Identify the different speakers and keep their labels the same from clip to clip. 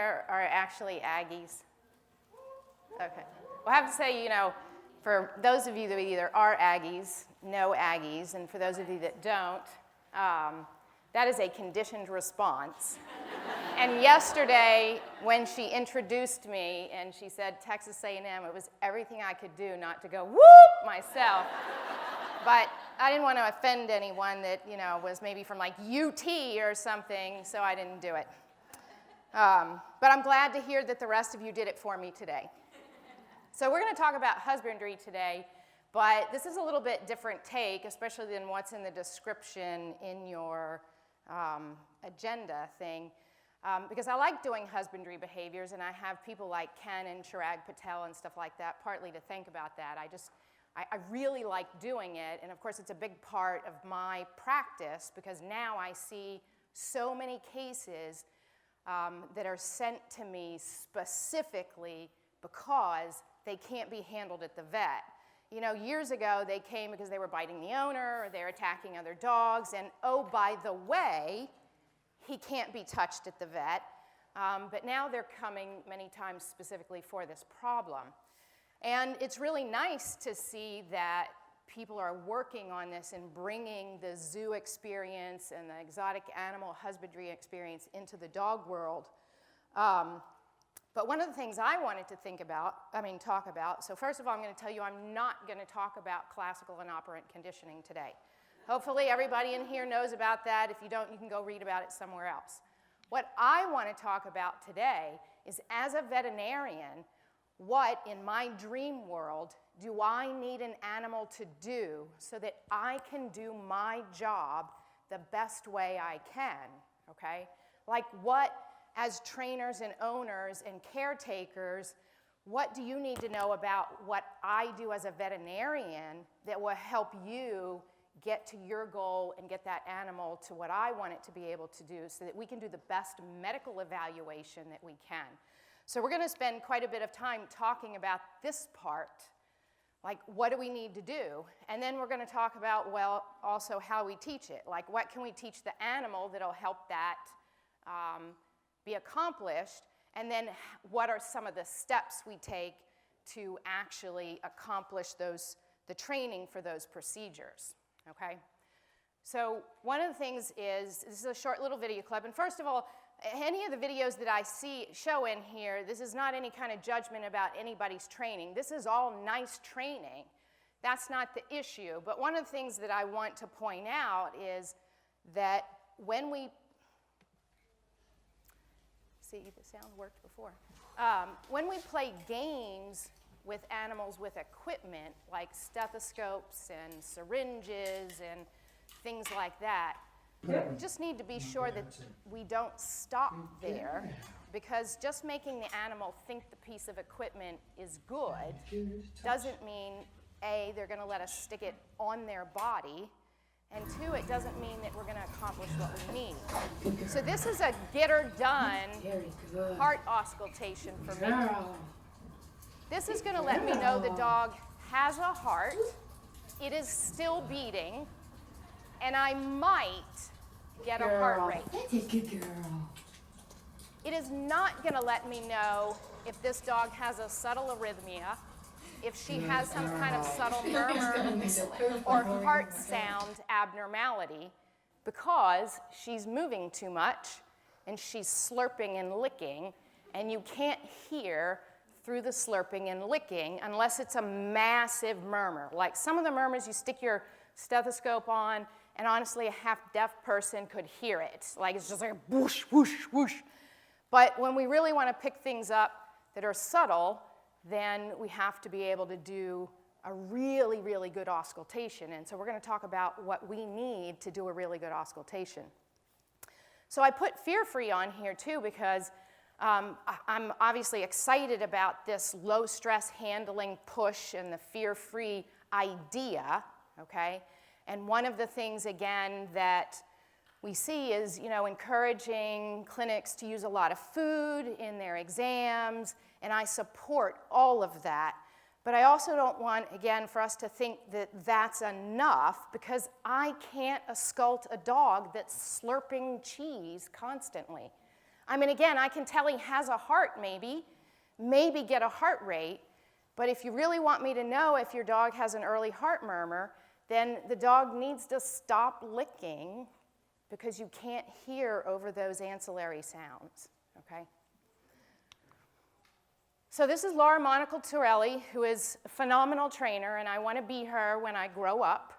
Speaker 1: here are actually Aggies? Okay. Well, I have to say, for those of you that either are Aggies, know Aggies, and for those of you that don't, that is a conditioned response. And yesterday, when she introduced me and she said Texas A&M, it was everything I could do not to go whoop myself. But I didn't want to offend anyone that, was maybe from like UT or something, so I didn't do it. But I'm glad to hear that the rest of you did it for me today. So we're going to talk about husbandry today, but this is a little bit different take, especially than what's in the description in your agenda thing, because I like doing husbandry behaviors, and I have people like Ken and Chirag Patel and stuff like that, partly to think about that. I really like doing it, and of course it's a big part of my practice, because now I see so many cases that are sent to me specifically because they can't be handled at the vet. Years ago they came because they were biting the owner or they're attacking other dogs, and oh, by the way, he can't be touched at the vet. But now they're coming many times specifically for this problem. And it's really nice to see that people are working on this and bringing the zoo experience and the exotic animal husbandry experience into the dog world. But one of the things I wanted to talk about, so first of all, I'm going to tell you I'm not going to talk about classical and operant conditioning today. Hopefully everybody in here knows about that. If you don't, you can go read about it somewhere else. What I want to talk about today is, as a veterinarian, what in my dream world do I need an animal to do so that I can do my job the best way I can, okay? Like what, as trainers and owners and caretakers, what do you need to know about what I do as a veterinarian that will help you get to your goal and get that animal to what I want it to be able to do so that we can do the best medical evaluation that we can. So we're going to spend quite a bit of time talking about this part, like what do we need to do? And then we're going to talk about, well, also how we teach it. Like what can we teach the animal that'll help that be accomplished? And then what are some of the steps we take to actually accomplish the training for those procedures, okay? So one of the things is, this is a short little video clip, and first of all, any of the videos that I show in here, this is not any kind of judgment about anybody's training. This is all nice training. That's not the issue. But one of the things that I want to point out is that when we, see, the sound worked before. When we play games with animals with equipment, like stethoscopes and syringes and things like that, we just need to be sure that we don't stop there, because just making the animal think the piece of equipment is good doesn't mean, A, they're going to let us stick it on their body, and two, it doesn't mean that we're going to accomplish what we need. So this is a get-her-done heart auscultation for me. This is going to let me know the dog has a heart, it is still beating, and I might get a heart rate.
Speaker 2: Good girl.
Speaker 1: It is not going to let me know if this dog has a subtle arrhythmia, if she has some kind of subtle murmur or heart sound abnormality, because she's moving too much and she's slurping and licking, and you can't hear through the slurping and licking unless it's a massive murmur. Like some of the murmurs, you stick your stethoscope on, and honestly, a half-deaf person could hear it. Like it's just like a whoosh, whoosh, whoosh. But when we really want to pick things up that are subtle, then we have to be able to do a really, really good auscultation. And so we're going to talk about what we need to do a really good auscultation. So I put fear-free on here too, because I'm obviously excited about this low-stress handling push and the fear-free idea, okay? And one of the things, again, that we see is, encouraging clinics to use a lot of food in their exams, and I support all of that. But I also don't want, again, for us to think that that's enough, because I can't auscult a dog that's slurping cheese constantly. I mean, again, I can tell he has a heart maybe get a heart rate, but if you really want me to know if your dog has an early heart murmur, then the dog needs to stop licking because you can't hear over those ancillary sounds, okay? So this is Laura Monaco Torelli, who is a phenomenal trainer, and I want to be her when I grow up.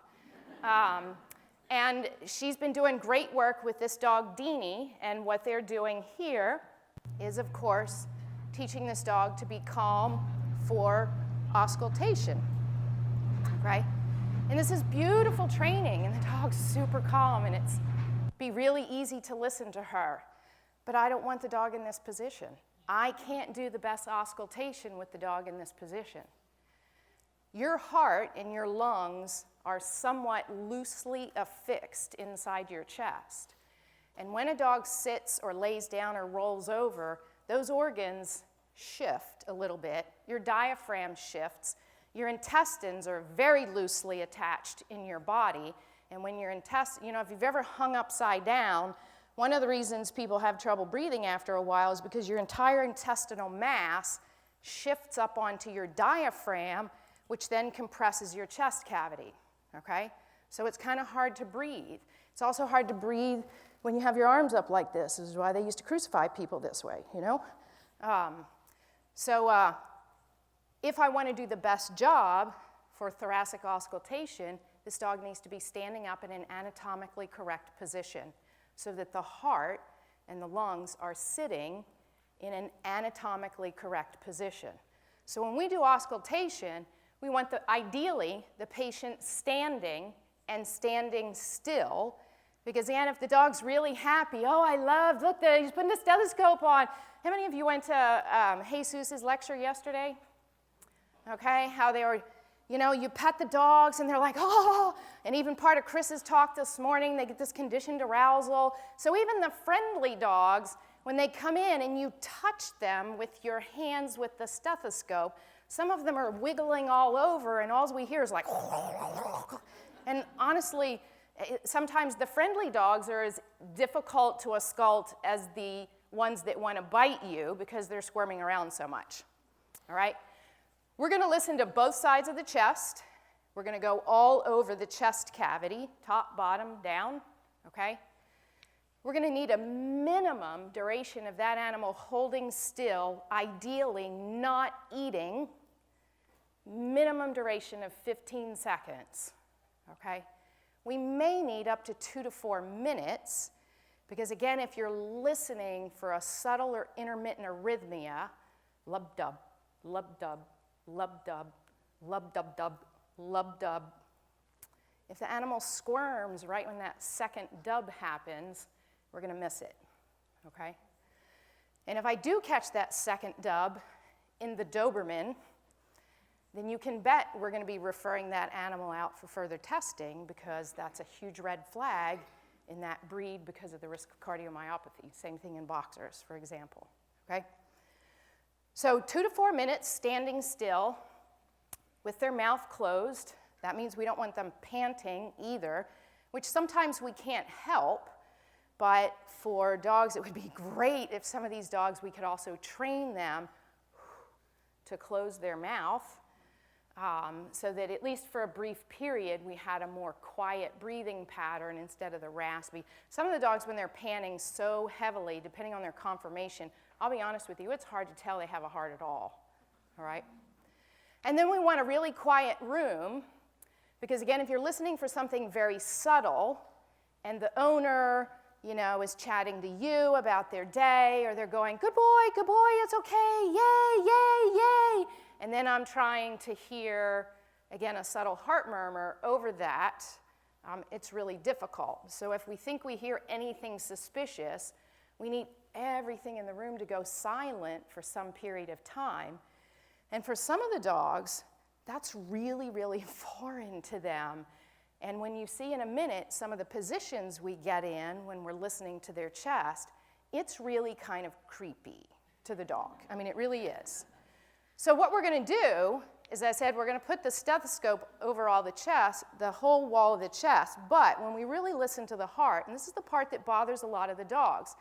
Speaker 1: And she's been doing great work with this dog, Deanie, and what they're doing here is, of course, teaching this dog to be calm for auscultation, okay? And this is beautiful training, and the dog's super calm, and it's be really easy to listen to her. But I don't want the dog in this position. I can't do the best auscultation with the dog in this position. Your heart and your lungs are somewhat loosely affixed inside your chest. And when a dog sits or lays down or rolls over, those organs shift a little bit. Your diaphragm shifts. Your intestines are very loosely attached in your body. And when your intestines, if you've ever hung upside down, one of the reasons people have trouble breathing after a while is because your entire intestinal mass shifts up onto your diaphragm, which then compresses your chest cavity, okay? So it's kind of hard to breathe. It's also hard to breathe when you have your arms up like this. This is why they used to crucify people this way, if I want to do the best job for thoracic auscultation, this dog needs to be standing up in an anatomically correct position so that the heart and the lungs are sitting in an anatomically correct position. So when we do auscultation, we want ideally the patient standing and standing still, because again, if the dog's really happy, look, he's putting the stethoscope on. How many of you went to Jesus's lecture yesterday? Okay, how they were, you pet the dogs and they're like, oh, and even part of Chris's talk this morning, they get this conditioned arousal. So even the friendly dogs, when they come in and you touch them with your hands with the stethoscope, some of them are wiggling all over and all we hear is like, and honestly, sometimes the friendly dogs are as difficult to auscult as the ones that want to bite you because they're squirming around so much, all right? We're going to listen to both sides of the chest. We're going to go all over the chest cavity, top, bottom, down, okay? We're going to need a minimum duration of that animal holding still, ideally not eating, minimum duration of 15 seconds, okay? We may need up to 2 to 4 minutes, because again, if you're listening for a subtle or intermittent arrhythmia, lub-dub, lub-dub, lub-dub, lub-dub-dub, lub-dub. If the animal squirms right when that second dub happens, we're going to miss it, okay? And if I do catch that second dub in the Doberman, then you can bet we're going to be referring that animal out for further testing because that's a huge red flag in that breed because of the risk of cardiomyopathy. Same thing in boxers, for example, okay? So 2 to 4 minutes standing still with their mouth closed. That means we don't want them panting either, which sometimes we can't help, but for dogs it would be great if some of these dogs we could also train them to close their mouth so that at least for a brief period we had a more quiet breathing pattern instead of the raspy. Some of the dogs when they're panting so heavily, depending on their conformation, I'll be honest with you, it's hard to tell they have a heart at all right? And then we want a really quiet room, because again, if you're listening for something very subtle, and the owner, is chatting to you about their day, or they're going, good boy, it's okay, yay, yay, yay, and then I'm trying to hear, again, a subtle heart murmur over that, it's really difficult. So if we think we hear anything suspicious, we need everything in the room to go silent for some period of time. And for some of the dogs, that's really, really foreign to them. And when you see in a minute some of the positions we get in when we're listening to their chest, it's really kind of creepy to the dog. I mean, it really is. So what we're going to do is, as I said, we're going to put the stethoscope over all the chest, the whole wall of the chest. But when we really listen to the heart, and this is the part that bothers a lot of the dogs,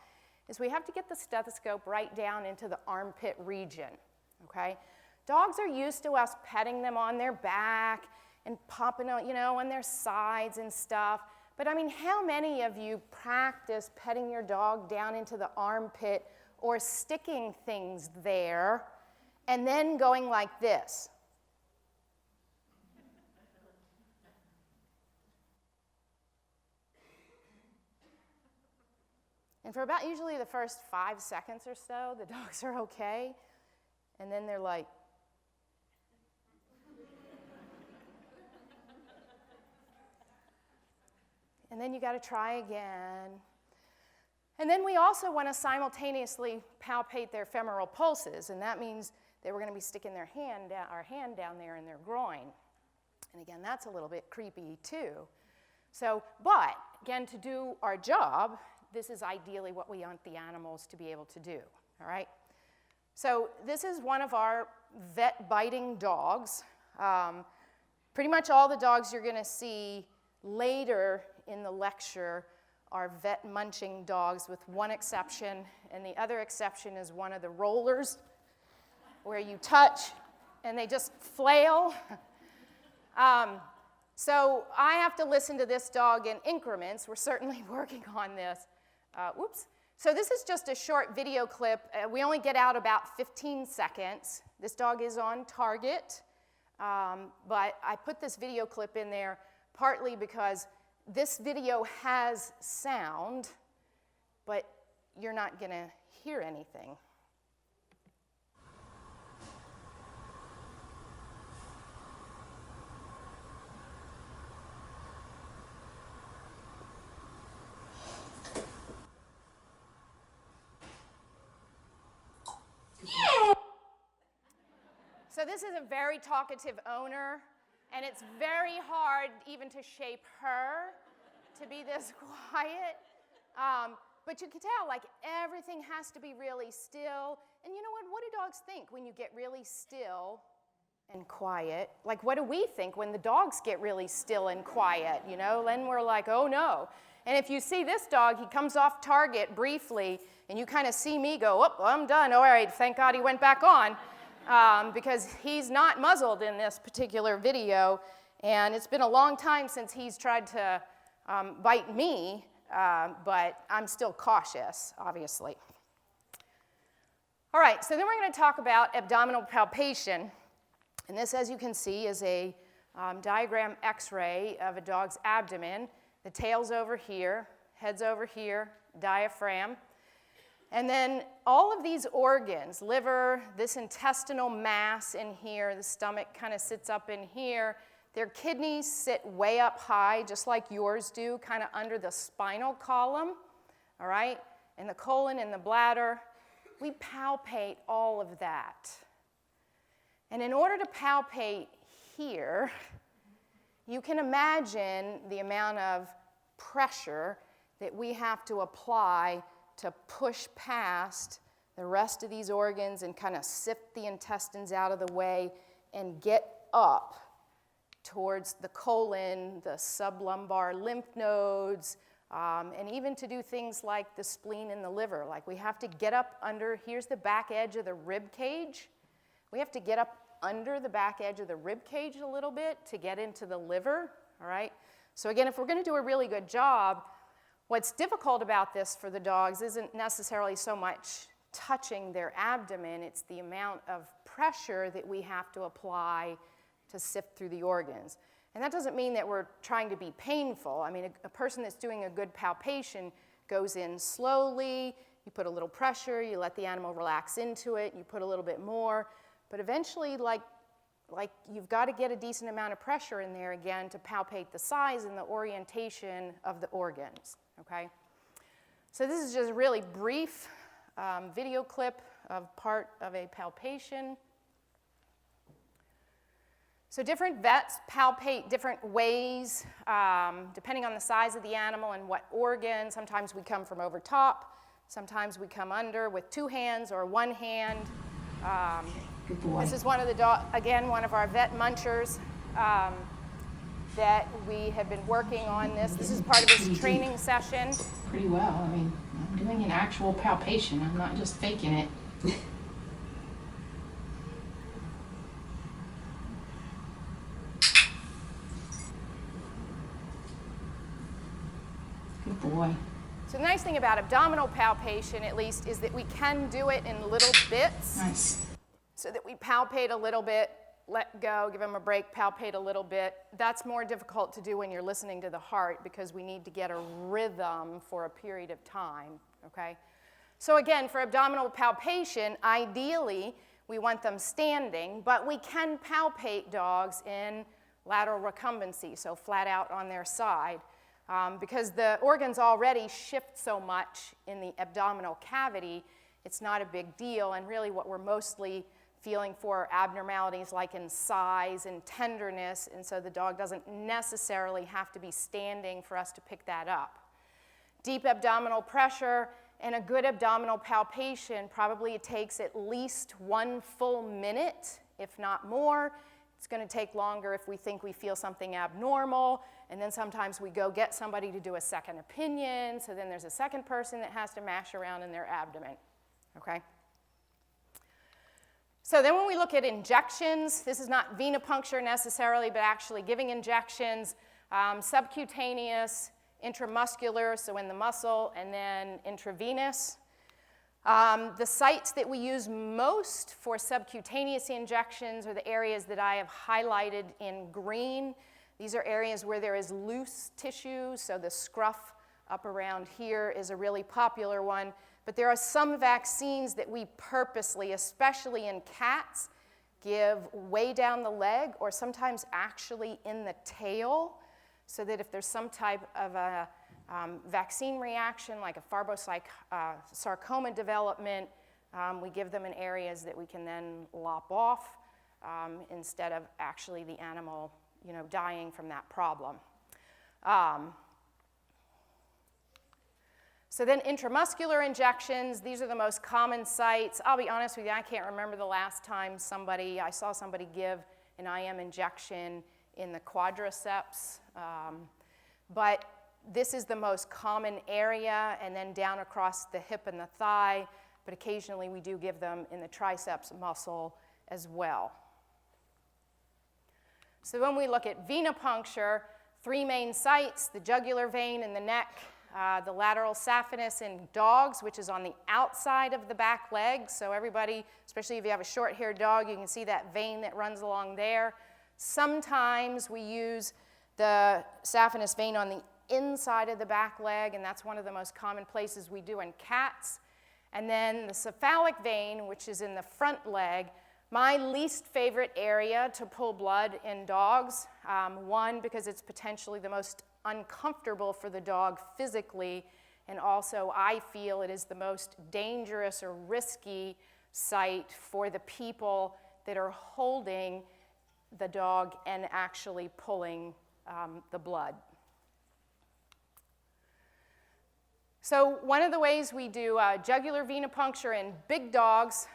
Speaker 1: is we have to get the stethoscope right down into the armpit region, okay? Dogs are used to us petting them on their back and popping on, on their sides and stuff. But I mean, how many of you practice petting your dog down into the armpit or sticking things there and then going like this? And for about usually the first 5 seconds or so, the dogs are okay. And then they're like, and then you got to try again. And then we also want to simultaneously palpate their femoral pulses, and that means they were going to be sticking our hand down there in their groin. And again, that's a little bit creepy too. So, but again, to do our job, this is ideally what we want the animals to be able to do, all right? So this is one of our vet biting dogs. Pretty much all the dogs you're going to see later in the lecture are vet munching dogs with one exception, and the other exception is one of the rollers where you touch and they just flail. So I have to listen to this dog in increments. We're certainly working on this. So this is just a short video clip. We only get out about 15 seconds. This dog is on target, but I put this video clip in there partly because this video has sound, but you're not going to hear anything. So this is a very talkative owner, and it's very hard even to shape her to be this quiet. But you can tell, like, everything has to be really still. And you know what? What do dogs think when you get really still and quiet? Like, what do we think when the dogs get really still and quiet? Then we're like, oh no. And if you see this dog, he comes off target briefly, and you kind of see me go, oh, I'm done. All right, thank God he went back on. Because he's not muzzled in this particular video, and it's been a long time since he's tried to bite me, but I'm still cautious, obviously. All right, so then we're going to talk about abdominal palpation, and this, as you can see, is a diagram X-ray of a dog's abdomen. The tail's over here, head's over here, diaphragm. And then all of these organs, liver, this intestinal mass in here, the stomach kind of sits up in here. Their kidneys sit way up high, just like yours do, kind of under the spinal column, all right? And the colon and the bladder. We palpate all of that. And in order to palpate here, you can imagine the amount of pressure that we have to apply to push past the rest of these organs and kind of sift the intestines out of the way and get up towards the colon, the sublumbar lymph nodes, and even to do things like the spleen and the liver. Like, we have to get up under, here's the back edge of the rib cage. We have to get up under the back edge of the rib cage a little bit to get into the liver, all right? So again, if we're going to do a really good job, what's difficult about this for the dogs isn't necessarily so much touching their abdomen, it's the amount of pressure that we have to apply to sift through the organs. And that doesn't mean that we're trying to be painful. I mean, a person that's doing a good palpation goes in slowly, you put a little pressure, you let the animal relax into it, you put a little bit more, but eventually, like you've got to get a decent amount of pressure in there again to palpate the size and the orientation of the organs. Okay, so this is just a really brief video clip of part of a palpation. So different vets palpate different ways, depending on the size of the animal and what organ. Sometimes we come from over top, sometimes we come under with 2 hands or 1 hand. This is one of the again, one of our vet munchers. that we have been working on this. This is part of this training session.
Speaker 2: Pretty well. I mean, I'm doing an actual palpation. I'm not just faking it. Good boy.
Speaker 1: So the nice thing about abdominal palpation, at least, is that we can do it in little bits.
Speaker 2: Nice.
Speaker 1: So that we palpate a little bit, let go, give them a break, palpate a little bit. That's more difficult to do when you're listening to the heart because we need to get a rhythm for a period of time, okay? So again, for abdominal palpation, ideally, we want them standing, but we can palpate dogs in lateral recumbency, so flat out on their side, because the organs already shift so much in the abdominal cavity, it's not a big deal, and really what we're mostly feeling for abnormalities like in size and tenderness, and so the dog doesn't necessarily have to be standing for us to pick that up. Deep abdominal pressure and a good abdominal palpation, probably it takes at least 1 full minute, if not more. It's going to take longer if we think we feel something abnormal, and then sometimes we go get somebody to do a second opinion, so then there's a second person that has to mash around in their abdomen, okay? So then when we look at injections, this is not venipuncture necessarily, but actually giving injections, subcutaneous, intramuscular, so in the muscle, and then intravenous. The sites that we use most for subcutaneous injections are the areas that I have highlighted in green. These are areas where there is loose tissue, so the scruff up around here is a really popular one. But there are some vaccines that we purposely, especially in cats, give way down the leg or sometimes actually in the tail, so that if there's some type of a vaccine reaction, like a sarcoma development, we give them in areas that we can then lop off instead of actually the animal, dying from that problem. So then intramuscular injections, these are the most common sites. I'll be honest with you, I can't remember the last time I saw somebody give an IM injection in the quadriceps, but this is the most common area, and then down across the hip and the thigh, but occasionally we do give them in the triceps muscle as well. So when we look at venipuncture, 3 main sites, the jugular vein in the neck, the lateral saphenous in dogs, which is on the outside of the back leg. So everybody, especially if you have a short-haired dog, you can see that vein that runs along there. Sometimes we use the saphenous vein on the inside of the back leg, and that's one of the most common places we do in cats. And then the cephalic vein, which is in the front leg, my least favorite area to pull blood in dogs. One, because it's potentially the most uncomfortable for the dog physically, and also I feel it is the most dangerous or risky site for the people that are holding the dog and actually pulling the blood. So one of the ways we do jugular venipuncture in big dogs,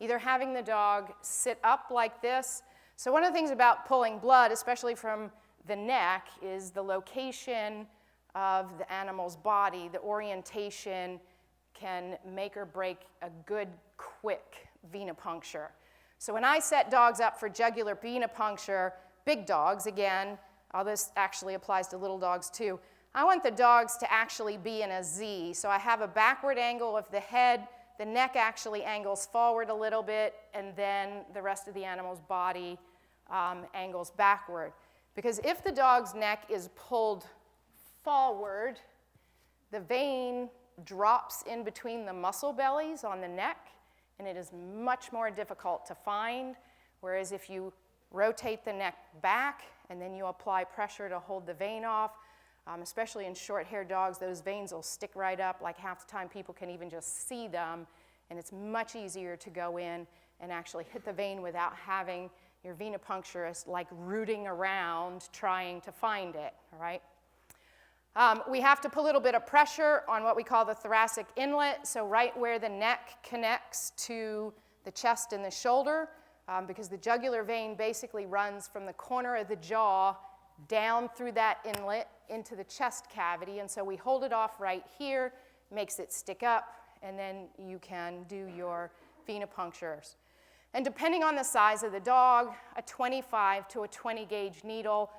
Speaker 1: either having the dog sit up like this. So one of the things about pulling blood, especially from the neck, is the location of the animal's body. The orientation can make or break a good, quick venipuncture. So when I set dogs up for jugular venipuncture, big dogs, again, all this actually applies to little dogs too, I want the dogs to actually be in a Z. So I have a backward angle of the head, the neck actually angles forward a little bit, and then the rest of the animal's body angles backward. Because if the dog's neck is pulled forward, the vein drops in between the muscle bellies on the neck, and it is much more difficult to find. Whereas if you rotate the neck back and then you apply pressure to hold the vein off, especially in short-haired dogs, those veins will stick right up. Like half the time people can even just see them, and it's much easier to go in and actually hit the vein without having your venipuncturist like rooting around trying to find it, all right? We have to put a little bit of pressure on what we call the thoracic inlet, so right where the neck connects to the chest and the shoulder, because the jugular vein basically runs from the corner of the jaw down through that inlet into the chest cavity. And so we hold it off right here, makes it stick up, and then you can do your venipunctures. And depending on the size of the dog, a 25 to a 20 gauge needle.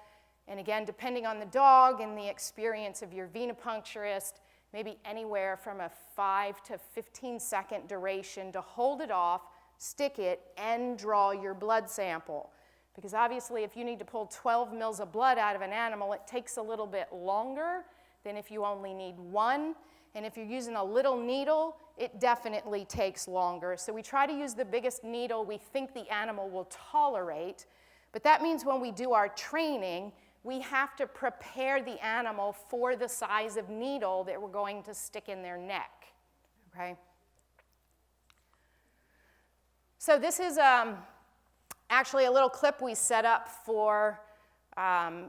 Speaker 1: And again, depending on the dog and the experience of your venipuncturist, maybe anywhere from a 5 to 15 second duration to hold it off, stick it, and draw your blood sample. Because obviously, if you need to pull 12 mils of blood out of an animal, it takes a little bit longer than if you only need one. And if you're using a little needle, it definitely takes longer. So we try to use the biggest needle we think the animal will tolerate. But that means when we do our training, we have to prepare the animal for the size of needle that we're going to stick in their neck. Okay? So this is actually a little clip we set up for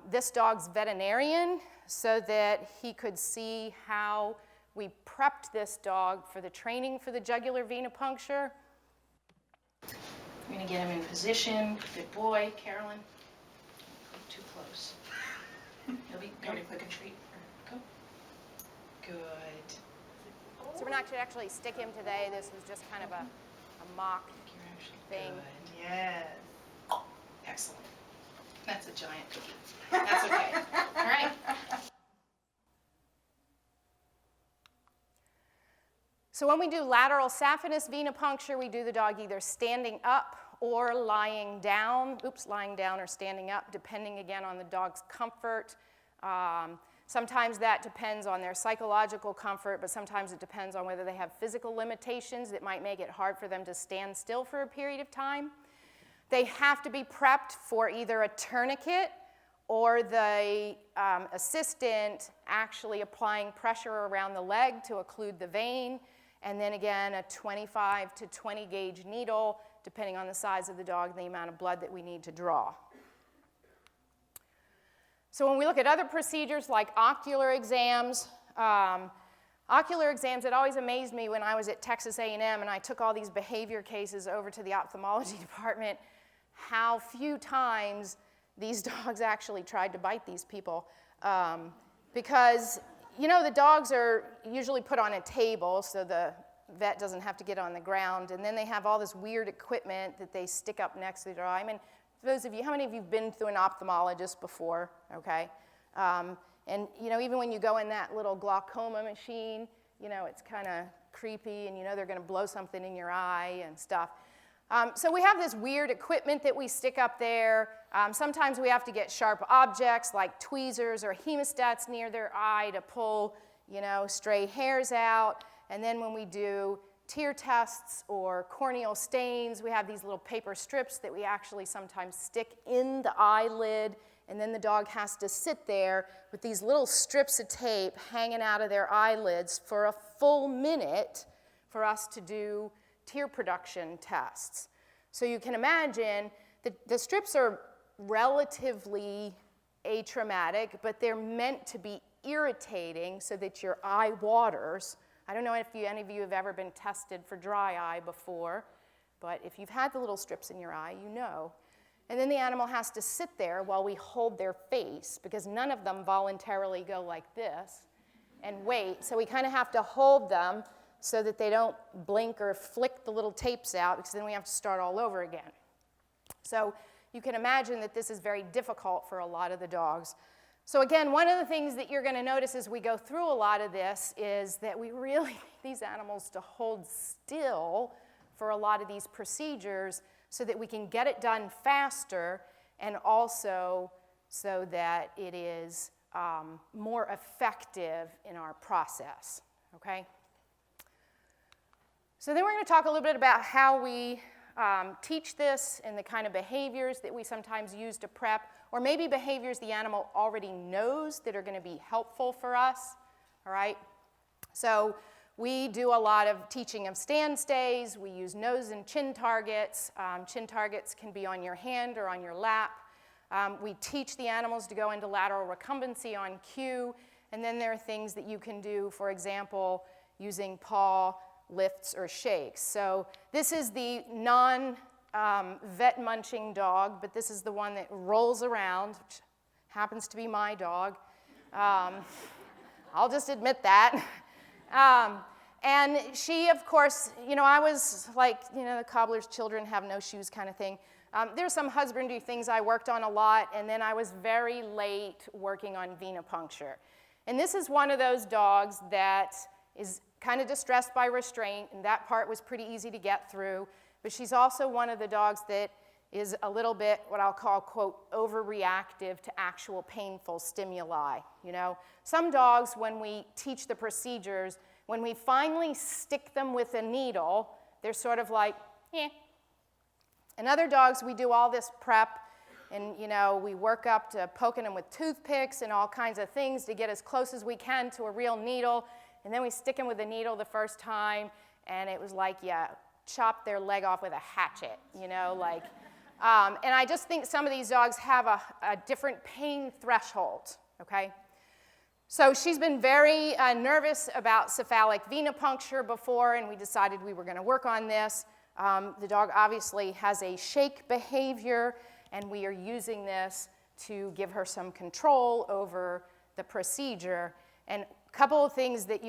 Speaker 1: this dog's veterinarian so that he could see how we prepped this dog for the training for the jugular venipuncture. I'm going to get him in position. Good boy, Carolyn. Don't go too close. He'll be going to click and treat. Go. Good. So we're not going to actually stick him today. This was just kind of a mock thing.
Speaker 3: Good. Yes.
Speaker 1: Excellent. That's a giant cookie. That's okay. All right. So when we do lateral saphenous venipuncture, we do the dog either standing up or lying down. Lying down or standing up, depending again on the dog's comfort. Sometimes that depends on their psychological comfort, but sometimes it depends on whether they have physical limitations that might make it hard for them to stand still for a period of time. They have to be prepped for either a tourniquet or the assistant actually applying pressure around the leg to occlude the vein, and then again a 25 to 20 gauge needle, depending on the size of the dog and the amount of blood that we need to draw. So when we look at other procedures like ocular exams, it always amazed me when I was at Texas A&M and I took all these behavior cases over to the ophthalmology department, how few times these dogs actually tried to bite these people. Because, you know, the dogs are usually put on a table so the vet doesn't have to get on the ground, and then they have all this weird equipment that they stick up next to their eye. I mean, for those of you, how many of you have been to an ophthalmologist before, okay? And, you know, even when you go in that little glaucoma machine, you know, it's kind of creepy, and you know they're going to blow something in your eye and stuff. So we have this weird equipment that we stick up there. Sometimes we have to get sharp objects like tweezers or hemostats near their eye to pull, you know, stray hairs out. And then when we do tear tests or corneal stains, we have these little paper strips that we actually sometimes stick in the eyelid, and then the dog has to sit there with these little strips of tape hanging out of their eyelids for a full minute for us to do tear production tests. So you can imagine that the strips are relatively atraumatic, but they're meant to be irritating so that your eye waters. I don't know if any of you have ever been tested for dry eye before, but if you've had the little strips in your eye, you know. And then the animal has to sit there while we hold their face, because none of them voluntarily go like this and wait. So we kind of have to hold them so that they don't blink or flick the little tapes out, because then we have to start all over again. So you can imagine that this is very difficult for a lot of the dogs. So again, one of the things that you're going to notice as we go through a lot of this is that we really need these animals to hold still for a lot of these procedures so that we can get it done faster, and also so that it is more effective in our process, okay? So then we're going to talk a little bit about how we teach this and the kind of behaviors that we sometimes use to prep, or maybe behaviors the animal already knows that are going to be helpful for us, all right? So we do a lot of teaching of stand stays. We use nose and chin targets. Chin targets can be on your hand or on your lap. We teach the animals to go into lateral recumbency on cue, and then there are things that you can do, for example, using paw lifts or shakes. So this is the non-vet munching dog, but this is the one that rolls around, which happens to be my dog. I'll just admit that. And she, of course, I was like, the cobbler's children have no shoes kind of thing. There's some husbandry things I worked on a lot, and then I was very late working on venipuncture. And this is one of those dogs that is kind of distressed by restraint, and that part was pretty easy to get through. But she's also one of the dogs that is a little bit what I'll call, quote, overreactive to actual painful stimuli. Some dogs, when we teach the procedures, when we finally stick them with a needle, they're sort of like, eh. And other dogs, we do all this prep, and we work up to poking them with toothpicks and all kinds of things to get as close as we can to a real needle. And then we stick them with a needle the first time, and it was like, chop their leg off with a hatchet, and I just think some of these dogs have a different pain threshold, okay? So she's been very nervous about cephalic venipuncture before, and we decided we were going to work on this. The dog obviously has a shake behavior, and we are using this to give her some control over the procedure. And a couple of things that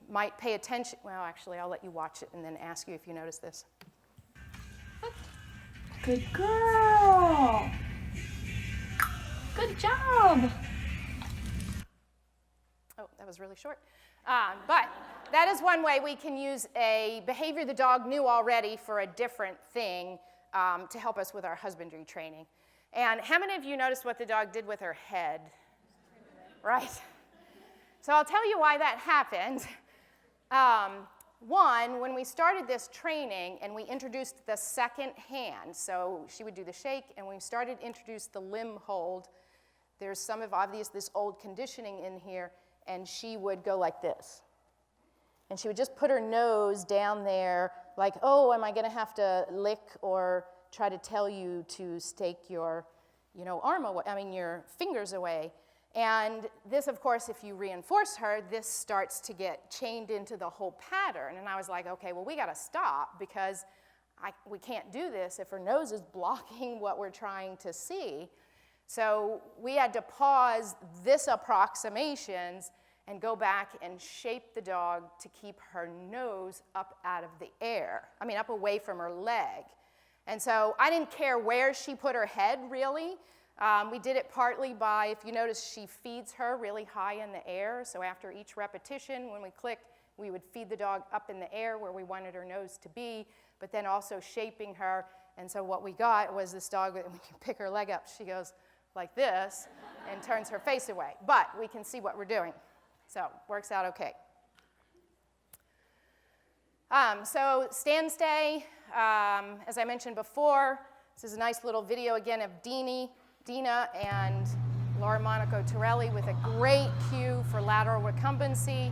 Speaker 1: might pay attention. Well, actually, I'll let you watch it and then ask you if you notice this.
Speaker 2: Good girl. Good job.
Speaker 1: Oh, that was really short. But that is one way we can use a behavior the dog knew already for a different thing to help us with our husbandry training. And how many of you noticed what the dog did with her head? Right? So I'll tell you why that happened. One, when we started this training and we introduced the second hand, so she would do the shake, and we started to introduce the limb hold, there's some of this old conditioning in here, and she would go like this. And she would just put her nose down there like, oh, am I going to have to lick or try to tell you to stake your, arm away, your fingers away. And this, of course, if you reinforce her, this starts to get chained into the whole pattern. And I was like, okay, well, we got to stop because we can't do this if her nose is blocking what we're trying to see. So we had to pause this approximations and go back and shape the dog to keep her nose up out of the air. Up away from her leg. And so I didn't care where she put her head, really. We did it partly by, if you notice, she feeds her really high in the air. So after each repetition, when we clicked, we would feed the dog up in the air where we wanted her nose to be, but then also shaping her. And so what we got was this dog, when you pick her leg up, she goes like this and turns her face away. But we can see what we're doing. So works out okay. So stand stay, as I mentioned before, this is a nice little video again of Dina and Laura Monaco Torelli with a great cue for lateral recumbency.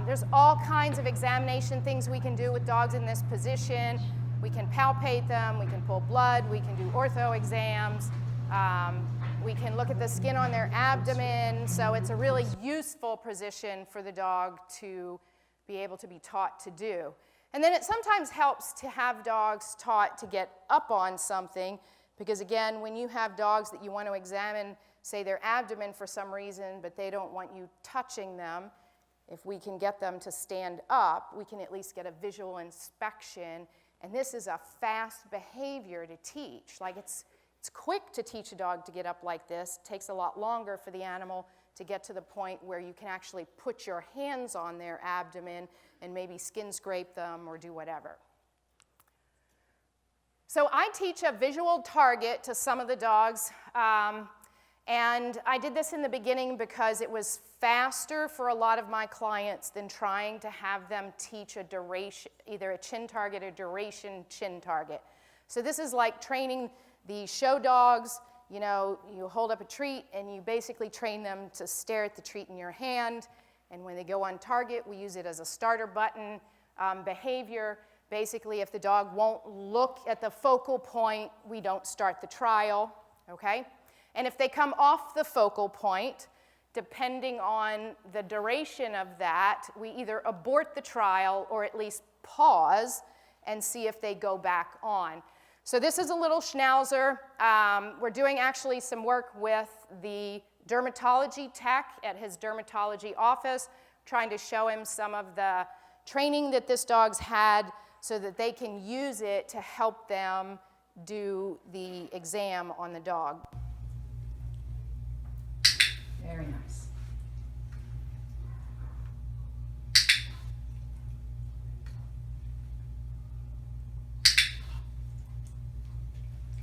Speaker 1: There's all kinds of examination things we can do with dogs in this position. We can palpate them, we can pull blood, we can do ortho exams. We can look at the skin on their abdomen, so it's a really useful position for the dog to be able to be taught to do. And then it sometimes helps to have dogs taught to get up on something, because again, when you have dogs that you want to examine, say their abdomen for some reason, but they don't want you touching them, if we can get them to stand up, we can at least get a visual inspection. And this is a fast behavior to teach. Like it's quick to teach a dog to get up like this. It takes a lot longer for the animal to get to the point where you can actually put your hands on their abdomen and maybe skin scrape them or do whatever. So I teach a visual target to some of the dogs, and I did this in the beginning because it was faster for a lot of my clients than trying to have them teach a duration, either a chin target or duration chin target. So this is like training the show dogs. You hold up a treat and you basically train them to stare at the treat in your hand, and when they go on target, we use it as a starter button behavior. Basically, if the dog won't look at the focal point, we don't start the trial, okay? And if they come off the focal point, depending on the duration of that, we either abort the trial or at least pause and see if they go back on. So this is a little Schnauzer. We're doing actually some work with the dermatology tech at his dermatology office, trying to show him some of the training that this dog's had so that they can use it to help them do the exam on the dog.
Speaker 2: Very nice.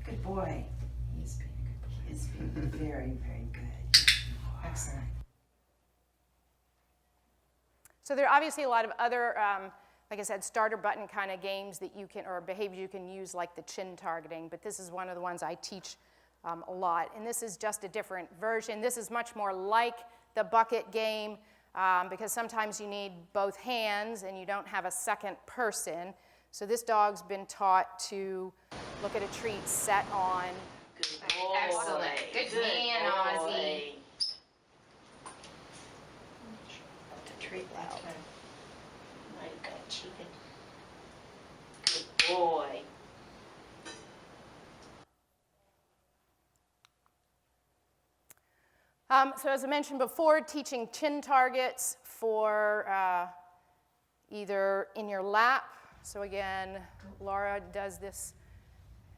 Speaker 3: Good boy.
Speaker 2: He's being a good boy.
Speaker 3: He's been very, very good. Excellent.
Speaker 1: So there are obviously a lot of other, like I said, starter button kind of games that you can, or behaviors you can use, like the chin targeting, but this is one of the ones I teach a lot. And this is just a different version. This is much more like the bucket game because sometimes you need both hands and you don't have a second person. So this dog's been taught to look at a treat, set on.
Speaker 3: Good boy.
Speaker 2: Excellent. Good man, Ozzy.
Speaker 3: The treat loud. Now you got cheated. Good boy.
Speaker 1: So as I mentioned before, teaching chin targets for either in your lap. So again, Laura does this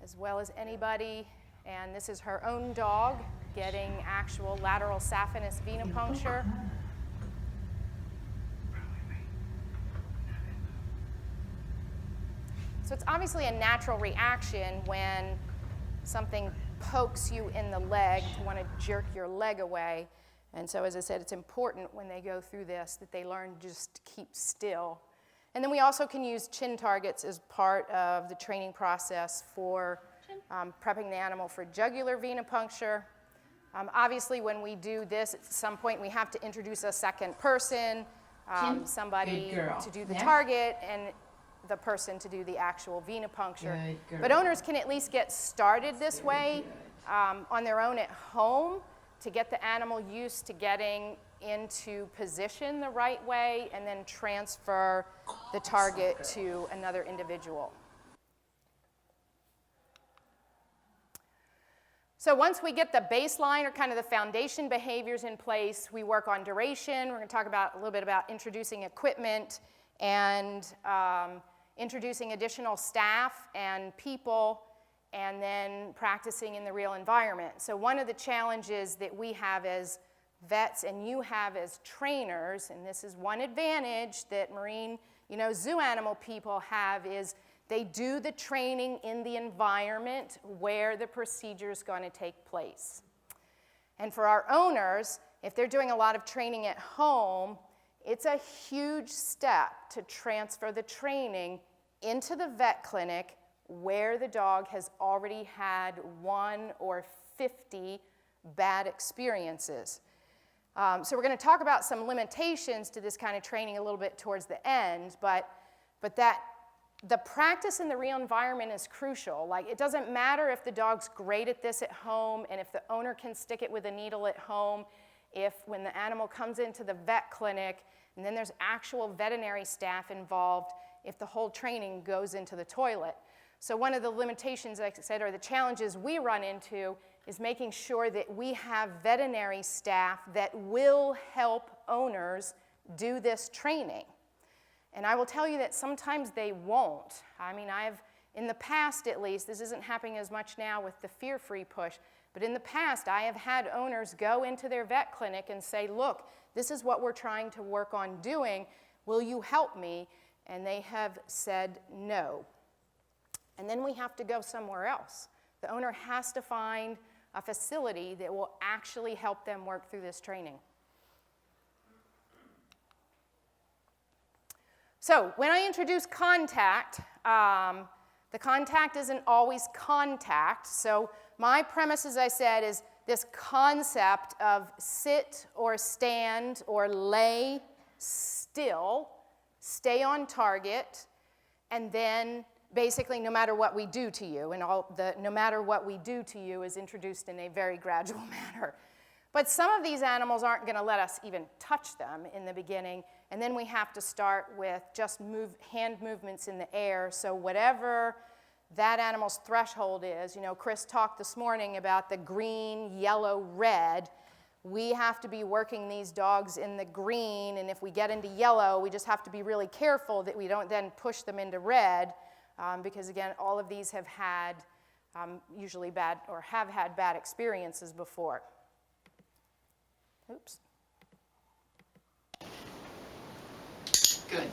Speaker 1: as well as anybody. And this is her own dog getting actual lateral saphenous venipuncture. So it's obviously a natural reaction when something pokes you in the leg to want to jerk your leg away. And so, as I said, it's important when they go through this that they learn just to keep still. And then we also can use chin targets as part of the training process for prepping the animal for jugular venipuncture. Obviously, when we do this, at some point we have to introduce a second person, somebody to do the target, and the person to do the actual venipuncture. But owners can at least get started this way on their own at home to get the animal used to getting into position the right way and then transfer the target to another individual. So once we get the baseline or kind of the foundation behaviors in place, we work on duration. We're going to talk about a little bit about introducing equipment and introducing additional staff and people, and then practicing in the real environment. So one of the challenges that we have as vets and you have as trainers, and this is one advantage that marine, zoo animal people have, is they do the training in the environment where the procedure is going to take place. And for our owners, if they're doing a lot of training at home, it's a huge step to transfer the training into the vet clinic where the dog has already had 1 or 50 bad experiences. So we're going to talk about some limitations to this kind of training a little bit towards the end, but that the practice in the real environment is crucial. Like, it doesn't matter if the dog's great at this at home and if the owner can stick it with a needle at home, if when the animal comes into the vet clinic and then there's actual veterinary staff involved, if the whole training goes into the toilet. So one of the limitations, like I said, or the challenges we run into is making sure that we have veterinary staff that will help owners do this training. And I will tell you that sometimes they won't. I mean, in the past at least, this isn't happening as much now with the fear-free push, but in the past I have had owners go into their vet clinic and say, look, this is what we're trying to work on doing, will you help me? And they have said no. And then we have to go somewhere else. The owner has to find a facility that will actually help them work through this training. So when I introduce contact, the contact isn't always contact. So my premise, as I said, is this concept of sit or stand or lay still, stay on target, and then basically no matter what we do to you, and no matter what we do to you is introduced in a very gradual manner. But some of these animals aren't going to let us even touch them in the beginning, and then we have to start with just hand movements in the air. So whatever that animal's threshold is. You know, Chris talked this morning about the green, yellow, red. We have to be working these dogs in the green, and if we get into yellow, we just have to be really careful that we don't then push them into red, because again, all of these have had usually bad, or have had bad experiences before. Oops. Good.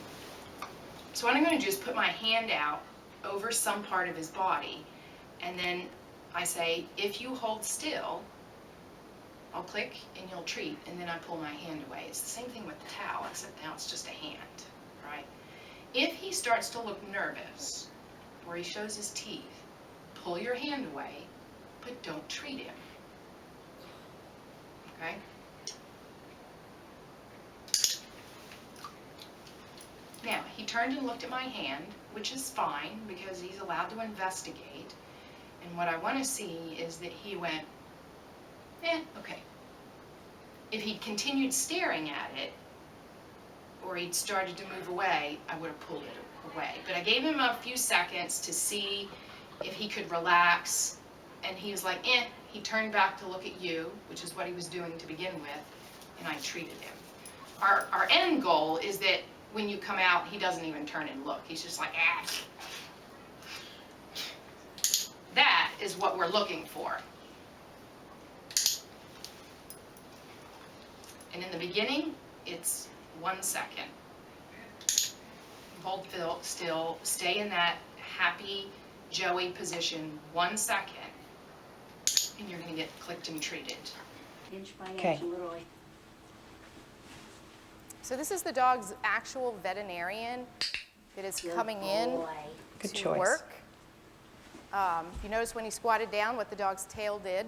Speaker 1: So what I'm going to do is put my hand out over some part of his body, and then I say, if you hold still, I'll click and you'll treat, and then I pull my hand away. It's the same thing with the towel, except now it's just a hand, right? If he starts to look nervous, or he shows his teeth, pull your hand away, but don't treat him, okay? Now, he turned and looked at my hand, which is fine because he's allowed to investigate. And what I want to see is that he went, okay. If he'd continued staring at it, or he'd started to move away, I would have pulled it away. But I gave him a few seconds to see if he could relax, and he was like, He turned back to look at you, which is what he was doing to begin with, and I treated him. Our end goal is that when you come out, he doesn't even turn and look. He's just like, That is what we're looking for. And in the beginning, it's 1 second. Hold still, stay in that happy, Joey position 1 second, and you're going to get clicked and treated.
Speaker 3: Inch by
Speaker 1: Okay.
Speaker 3: inch, literally.
Speaker 1: So this is the dog's actual veterinarian that is coming in
Speaker 3: Good
Speaker 1: to
Speaker 3: choice.
Speaker 1: work. You notice when he squatted down what the dog's tail did.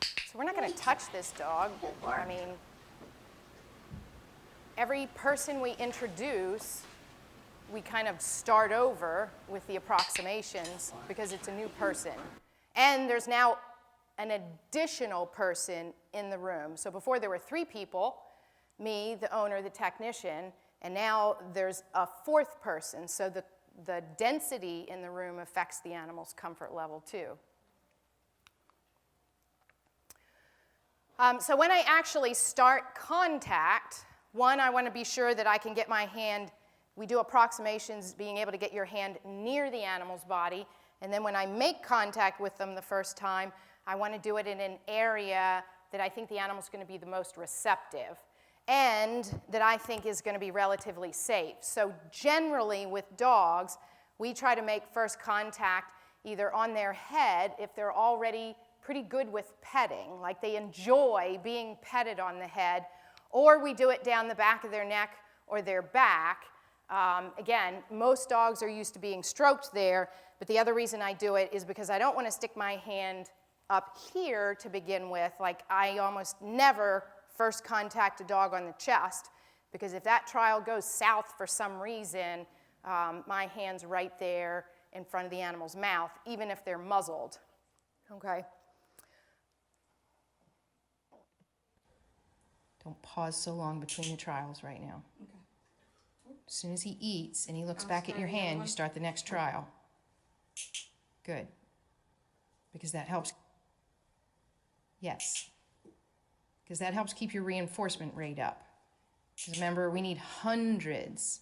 Speaker 1: So we're not going to touch this dog. I mean, every person we introduce, we kind of start over with the approximations because it's a new person. And there's now an additional person in the room. So before there were 3 people, me, the owner, the technician, and now there's a 4th person. So the density in the room affects the animal's comfort level too. So when I actually start contact, one, I want to be sure that I can get my hand, we do approximations, being able to get your hand near the animal's body, and then when I make contact with them the first time, I want to do it in an area that I think the animal's going to be the most receptive, and that I think is going to be relatively safe. So generally with dogs, we try to make first contact either on their head if they're already pretty good with petting, like they enjoy being petted on the head, or we do it down the back of their neck or their back. Again, most dogs are used to being stroked there, but the other reason I do it is because I don't want to stick my hand up here to begin with. Like I almost never first contact a dog on the chest, because if that trial goes south for some reason, my hand's right there in front of the animal's mouth, even if they're muzzled, okay? Don't pause so long between the trials right now. Okay. As soon as he eats and he looks back at your hand, you start the next trial. Good. Because that helps. Yes. Because that helps keep your reinforcement rate up. Because remember, we need hundreds,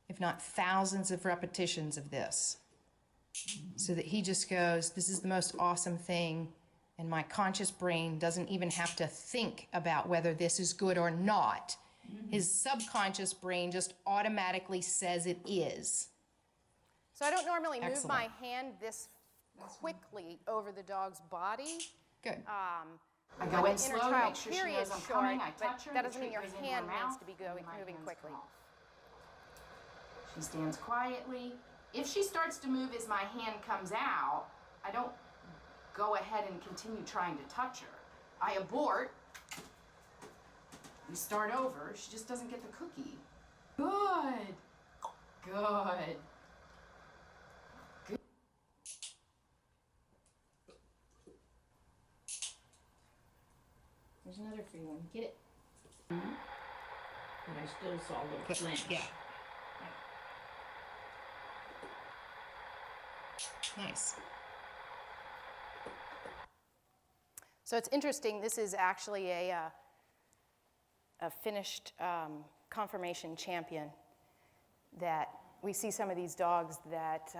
Speaker 1: if not thousands of repetitions of this, so that he just goes, this is the most awesome thing, and my conscious brain doesn't even have to think about whether this is good or not. His subconscious brain just automatically says it is. So I don't normally move my hand this quickly over the dog's body. Good. I go in slow, make sure she knows I'm coming, I touch her, that doesn't mean your hand needs to be moving quickly. She stands quietly. If she starts to move as my hand comes out, I don't go ahead and continue trying to touch her. I abort. We start over. She just doesn't get the cookie. Good. Good. Good. There's another free one. Get it.
Speaker 3: But I still saw a little flinch.
Speaker 1: Yeah.
Speaker 2: Nice.
Speaker 1: So it's interesting, this is actually a finished conformation champion that we see some of these dogs that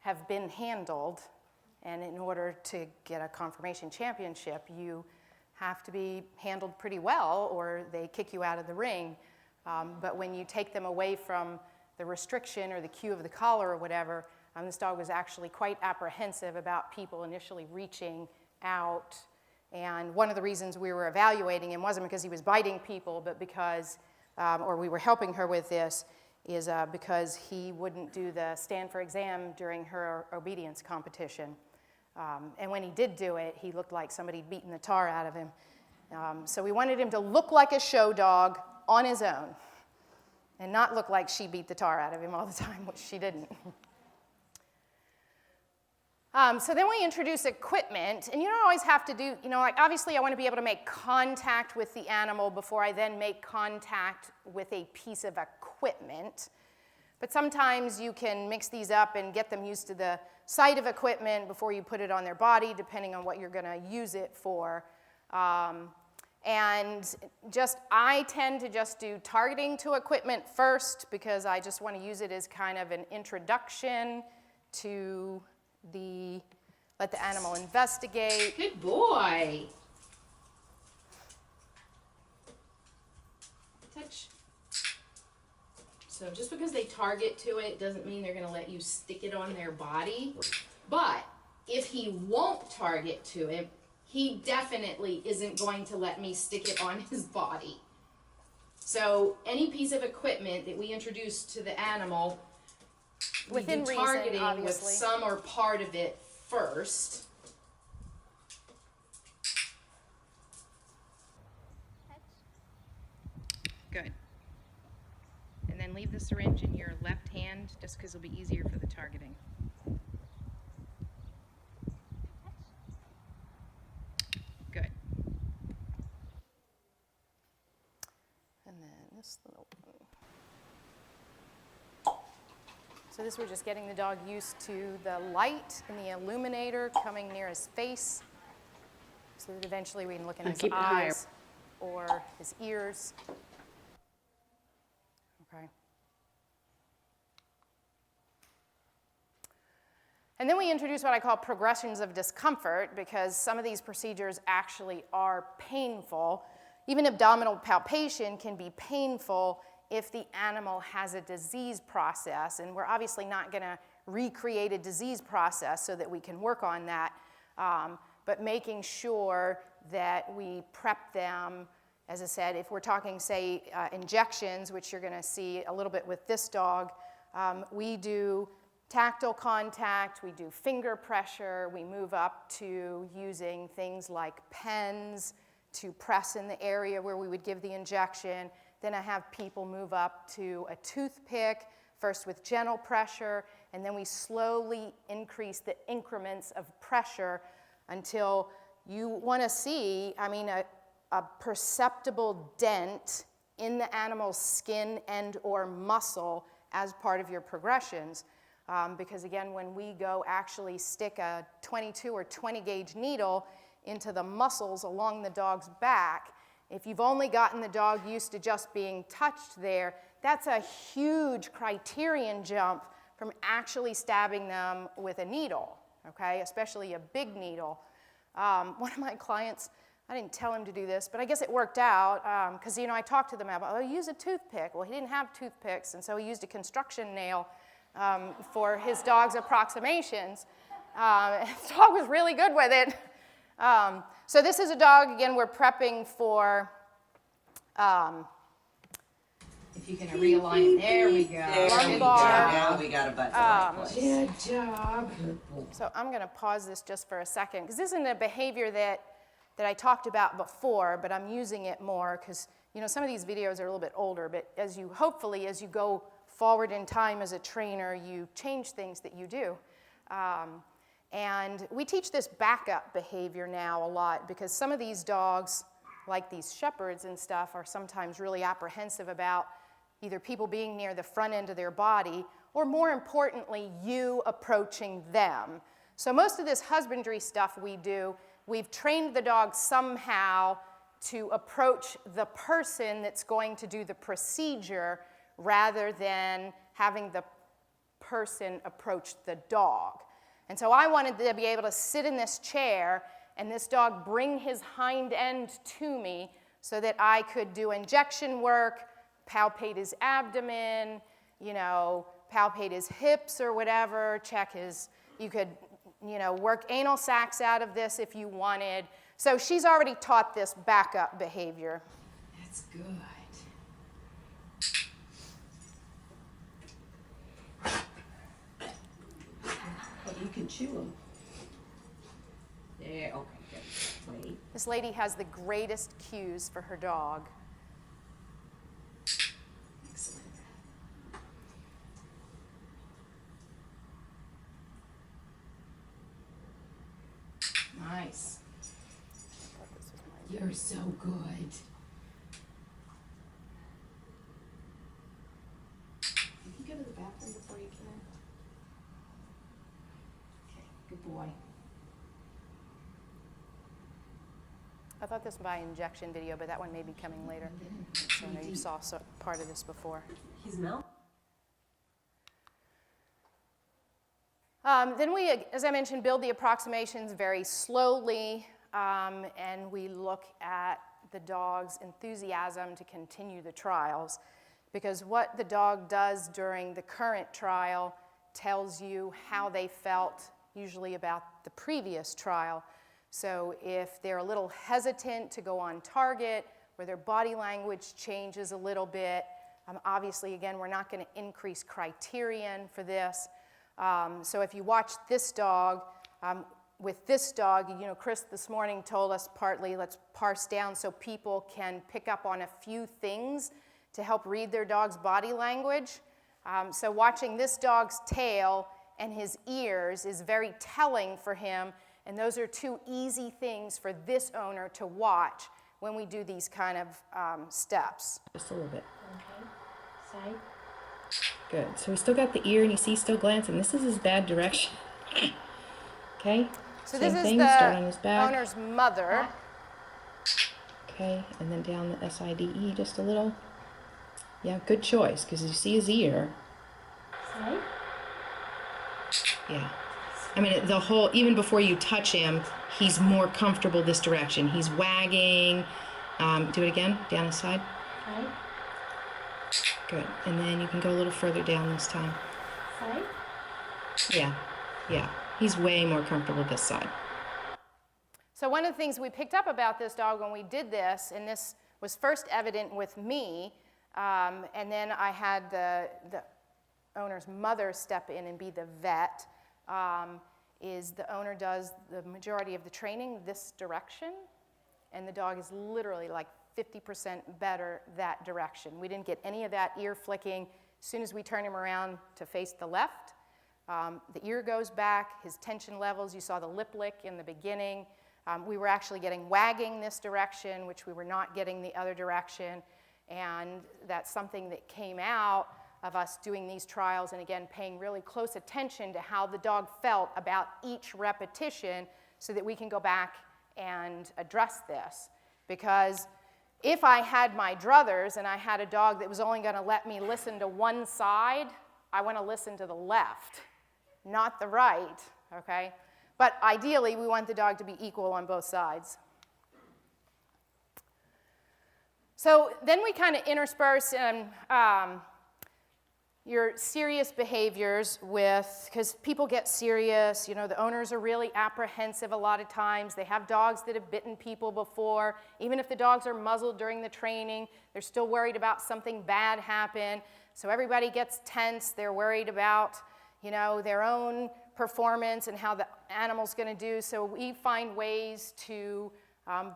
Speaker 1: have been handled, and in order to get a conformation championship, you have to be handled pretty well or they kick you out of the ring. But when you take them away from the restriction or the cue of the collar or whatever, this dog was actually quite apprehensive about people initially reaching out. And one of the reasons we were evaluating him wasn't because he was biting people, but because, or we were helping her with this, is because he wouldn't do the stand for exam during her obedience competition. And when he did do it, he looked like somebody had beaten the tar out of him. So we wanted him to look like a show dog on his own and not look like she beat the tar out of him all the time, which she didn't. So then we introduce equipment, and you don't always have to do, like obviously I want to be able to make contact with the animal before I then make contact with a piece of equipment. But sometimes you can mix these up and get them used to the sight of equipment before you put it on their body, depending on what you're going to use it for. And I tend to just do targeting to equipment first because I just want to use it as kind of an introduction to let the animal investigate.
Speaker 2: Good boy. Touch. So just because they target to it doesn't mean they're going to let you stick it on their body. But if he won't target to it, he definitely isn't going to let me stick it on his body. So any piece of equipment that we introduce to the animal,
Speaker 1: Within
Speaker 2: we do
Speaker 1: reason,
Speaker 2: targeting
Speaker 1: obviously.
Speaker 2: with some or part of it first. Good. And then leave the syringe in your left hand just because it'll be easier for the targeting. Good.
Speaker 1: And then this little one. So this, we're just getting the dog used to the light in the illuminator coming near his face, so that eventually we can look in his
Speaker 2: keep it higher.
Speaker 1: eyes or his ears. Okay. And then we introduce what I call progressions of discomfort, because some of these procedures actually are painful. Even abdominal palpation can be painful if the animal has a disease process, and we're obviously not going to recreate a disease process so that we can work on that, but making sure that we prep them. As I said, if we're talking, say, injections, which you're going to see a little bit with this dog, we do tactile contact, we do finger pressure, we move up to using things like pens to press in the area where we would give the injection. Then I have people move up to a toothpick, first with gentle pressure, and then we slowly increase the increments of pressure until you want to see, a perceptible dent in the animal's skin and or muscle as part of your progressions. Because again, when we go actually stick a 22 or 20 gauge needle into the muscles along the dog's back, if you've only gotten the dog used to just being touched there, that's a huge criterion jump from actually stabbing them with a needle, okay? Especially a big needle. One of my clients, I didn't tell him to do this, but I guess it worked out because, I talked to them about, use a toothpick. Well, he didn't have toothpicks, and so he used a construction nail for his dog's approximations. The dog was really good with it. So this is a dog, again, we're prepping for...
Speaker 2: if you can realign it, there we go.
Speaker 3: There we go.
Speaker 1: Lumbar.
Speaker 3: Now we got a butt to the right place.
Speaker 2: Good job.
Speaker 1: So I'm going to pause this just for a second, because this isn't a behavior that I talked about before, but I'm using it more because, some of these videos are a little bit older, but hopefully as you go forward in time as a trainer, you change things that you do. And we teach this backup behavior now a lot because some of these dogs, like these shepherds and stuff, are sometimes really apprehensive about either people being near the front end of their body or more importantly, you approaching them. So most of this husbandry stuff we do, we've trained the dog somehow to approach the person that's going to do the procedure rather than having the person approach the dog. And so I wanted to be able to sit in this chair and this dog bring his hind end to me so that I could do injection work, palpate his abdomen, you know, palpate his hips or whatever, check his, you could, you know, work anal sacs out of this if you wanted. So she's already taught this backup behavior.
Speaker 2: That's good.
Speaker 3: But you can chew them. Yeah, okay, good. Wait.
Speaker 1: This lady has the greatest cues for her dog.
Speaker 2: Excellent. Nice. You're so good. Did you go to the bathroom before you came in? Okay, good boy.
Speaker 1: I thought this was my injection video, but that one may be coming later. So I know you saw part of this before.
Speaker 3: His mouth?
Speaker 1: Then we, as I mentioned, build the approximations very slowly, and we look at the dog's enthusiasm to continue the trials, because what the dog does during the current trial tells you how they felt usually about the previous trial. So if they're a little hesitant to go on target, or their body language changes a little bit, obviously, again, we're not going to increase criterion for this. So if you watch this dog, with this dog, you know, Chris this morning told us partly, let's parse down so people can pick up on a few things to help read their dog's body language. So watching this dog's tail and his ears is very telling for him, and those are two easy things for this owner to watch when we do these kind of steps.
Speaker 4: Just a little bit. Okay. Side. Good. So we still got the ear, and you see still glancing. This is his bad direction. Okay.
Speaker 1: So
Speaker 4: Same
Speaker 1: this is
Speaker 4: thing. Start on
Speaker 1: the
Speaker 4: his back.
Speaker 1: owner's mother.
Speaker 4: Okay, and then down the SIDE just a little. Yeah, good choice, because you see his ear.
Speaker 3: Side?
Speaker 4: Yeah. I mean, the whole, even before you touch him, he's more comfortable this direction. He's wagging. Do it again, down his side.
Speaker 3: Side?
Speaker 4: Good. And then you can go a little further down this time.
Speaker 3: Side?
Speaker 4: Yeah, yeah. He's way more comfortable this side.
Speaker 1: So one of the things we picked up about this dog when we did this, and this was first evident with me, and then I had the owner's mother step in and be the vet, is the owner does the majority of the training this direction, and the dog is literally like 50% better that direction. We didn't get any of that ear flicking. As soon as we turn him around to face the left, the ear goes back, his tension levels, you saw the lip lick in the beginning. We were actually getting wagging this direction, which we were not getting the other direction, and that's something that came out of us doing these trials and again paying really close attention to how the dog felt about each repetition so that we can go back and address this. Because if I had my druthers and I had a dog that was only going to let me listen to one side, I want to listen to the left, not the right, okay? But ideally, we want the dog to be equal on both sides. So then we kind of intersperse your serious behaviors with, because people get serious, you know, the owners are really apprehensive a lot of times. They have dogs that have bitten people before. Even if the dogs are muzzled during the training, they're still worried about something bad happen. So everybody gets tense. They're worried about, you know, their own performance and how the animal's going to do. So we find ways to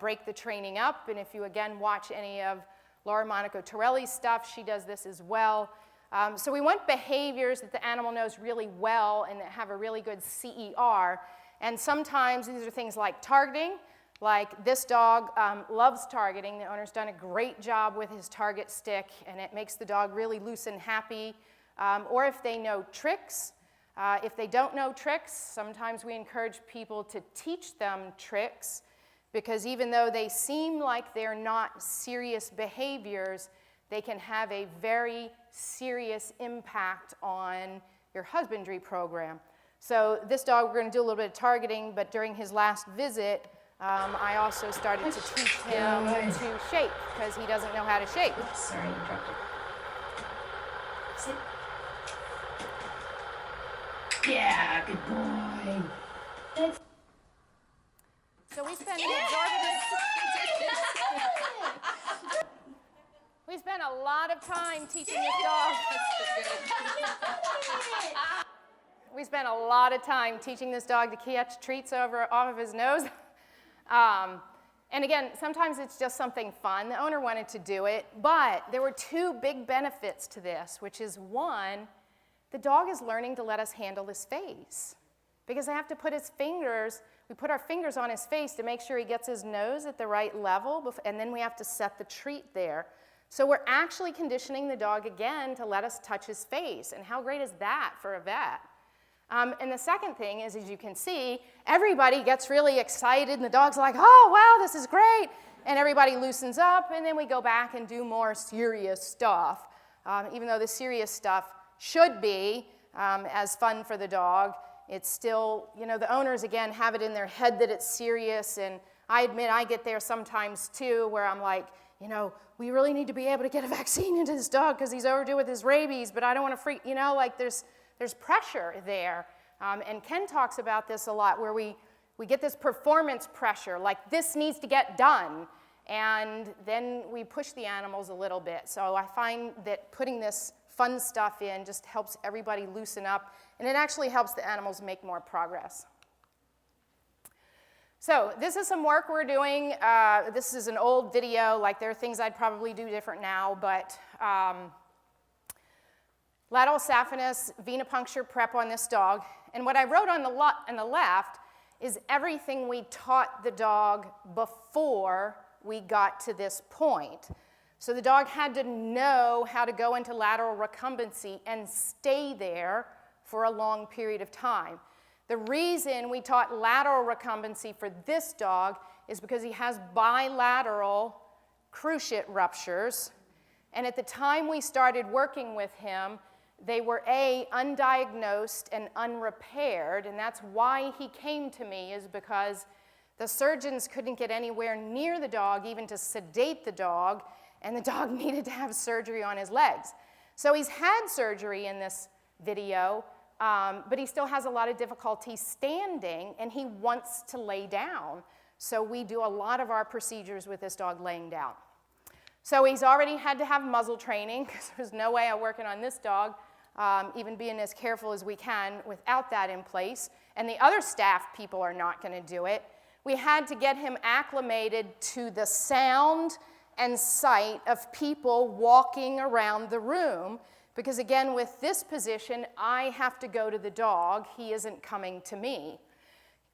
Speaker 1: break the training up. And if you, again, watch any of Laura Monaco Torelli's stuff, she does this as well. So we want behaviors that the animal knows really well and that have a really good CER. And sometimes these are things like targeting. Like this dog loves targeting. The owner's done a great job with his target stick, and it makes the dog really loose and happy. or if they know tricks. If they don't know tricks, sometimes we encourage people to teach them tricks, because even though they seem like they're not serious behaviors, they can have a very serious impact on your husbandry program. So this dog, we're going to do a little bit of targeting, but during his last visit, I also started to teach him to shake, because he doesn't know how to shake.
Speaker 4: Oops, sorry, you dropped it. Sit. Yeah, good boy. That's
Speaker 1: So we spent a lot of time teaching this dog. We spent a lot of time teaching this dog to catch treats off of his nose. And again, sometimes it's just something fun. The owner wanted to do it, but there were two big benefits to this, which is one, the dog is learning to let us handle his face. Because I have to put his fingers, we put our fingers on his face to make sure he gets his nose at the right level, and then we have to set the treat there. So we're actually conditioning the dog again to let us touch his face. And how great is that for a vet? And the second thing is, as you can see, everybody gets really excited, and the dog's like, oh, wow, this is great. And everybody loosens up, and then we go back and do more serious stuff. Even though the serious stuff should be as fun for the dog, it's still, you know, the owners, again, have it in their head that it's serious. And I admit I get there sometimes, too, where I'm like, you know, we really need to be able to get a vaccine into this dog because he's overdue with his rabies, but I don't want to freak, you know, like there's pressure there. And Ken talks about this a lot, where we get this performance pressure, like this needs to get done. And then we push the animals a little bit. So I find that putting this fun stuff in just helps everybody loosen up, and it actually helps the animals make more progress. So this is some work we're doing. This is an old video. Like, there are things I'd probably do different now, but lateral saphenous venipuncture prep on this dog. And what I wrote on the left is everything we taught the dog before we got to this point. So the dog had to know how to go into lateral recumbency and stay there for a long period of time. The reason we taught lateral recumbency for this dog is because he has bilateral cruciate ruptures. And at the time we started working with him, they were undiagnosed and unrepaired, and that's why he came to me, is because the surgeons couldn't get anywhere near the dog, even to sedate the dog, and the dog needed to have surgery on his legs. So he's had surgery in this video, but he still has a lot of difficulty standing, and he wants to lay down. So we do a lot of our procedures with this dog laying down. So he's already had to have muzzle training, because there's no way I'm working on this dog, even being as careful as we can without that in place. And the other staff people are not going to do it. We had to get him acclimated to the sound and sight of people walking around the room, because again, with this position, I have to go to the dog. He isn't coming to me.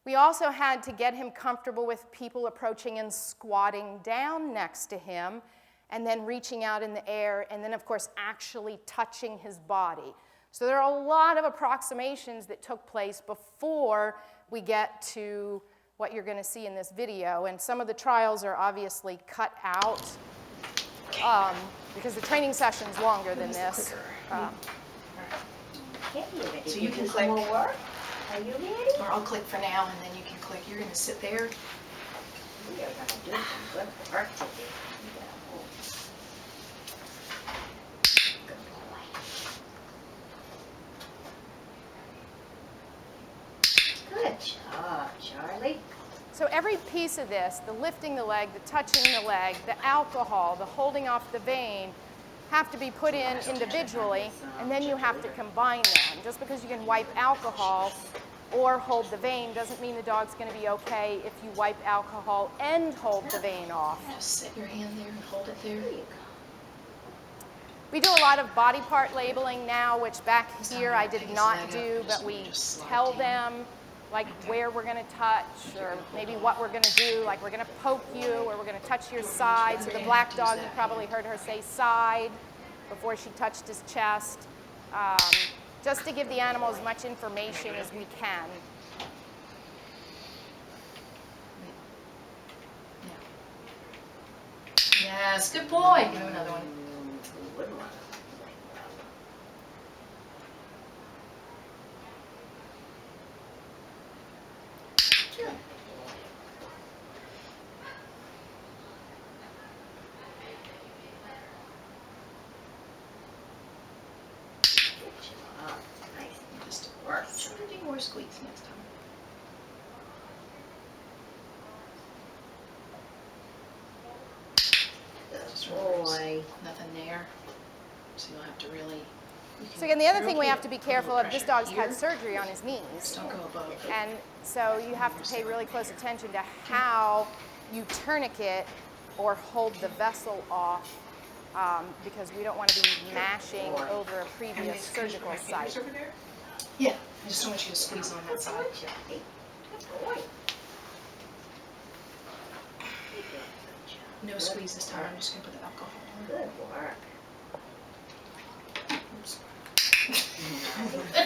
Speaker 1: We also had to get him comfortable with people approaching and squatting down next to him, and then reaching out in the air, and then, of course, actually touching his body. So there are a lot of approximations that took place before we get to what you're going to see in this video. And some of the trials are obviously cut out because the training session's longer than this.
Speaker 3: So you can click. More?
Speaker 5: Are you ready?
Speaker 1: Or I'll click for now, and then you can click. You're going to sit there.
Speaker 5: We are going to do some good work today. Good boy. Good job, Charlie.
Speaker 1: So every piece of this, the lifting the leg, the touching the leg, the alcohol, the holding off the vein, have to be put in individually, and then you have to combine them. Just because you can wipe alcohol or hold the vein doesn't mean the dog's going to be okay if you wipe alcohol and hold the vein off.
Speaker 2: Just set your hand there and hold it there.
Speaker 1: We do a lot of body part labeling now, which back here I did not do, but we tell them like where we're going to touch, or maybe what we're going to do, like we're going to poke you, or we're going to touch your side. So the black dog, you probably heard her say side before she touched his chest. just to give the animal as much information as we can.
Speaker 2: Yes, good boy. Give him another one.
Speaker 5: Who wouldn't want to? Good boy. Good job. Nice.
Speaker 2: Just
Speaker 5: Work.
Speaker 2: slightly more squeeze next time.
Speaker 5: Good boy.
Speaker 2: Nothing there. So you'll have to really.
Speaker 1: So again, the other thing we have to be careful of, this dog's had surgery on his knees.
Speaker 2: Just don't go above.
Speaker 1: And so you have to pay really close attention to how you tourniquet or hold the vessel off, because we don't want to be mashing over a previous surgical site.
Speaker 3: Over there?
Speaker 2: Yeah, I just don't want you to squeeze on that side.
Speaker 5: Good job. Good boy. You did a good job.
Speaker 2: No squeeze this time. I'm just gonna put the alcohol on.
Speaker 5: Good work.
Speaker 2: Oops.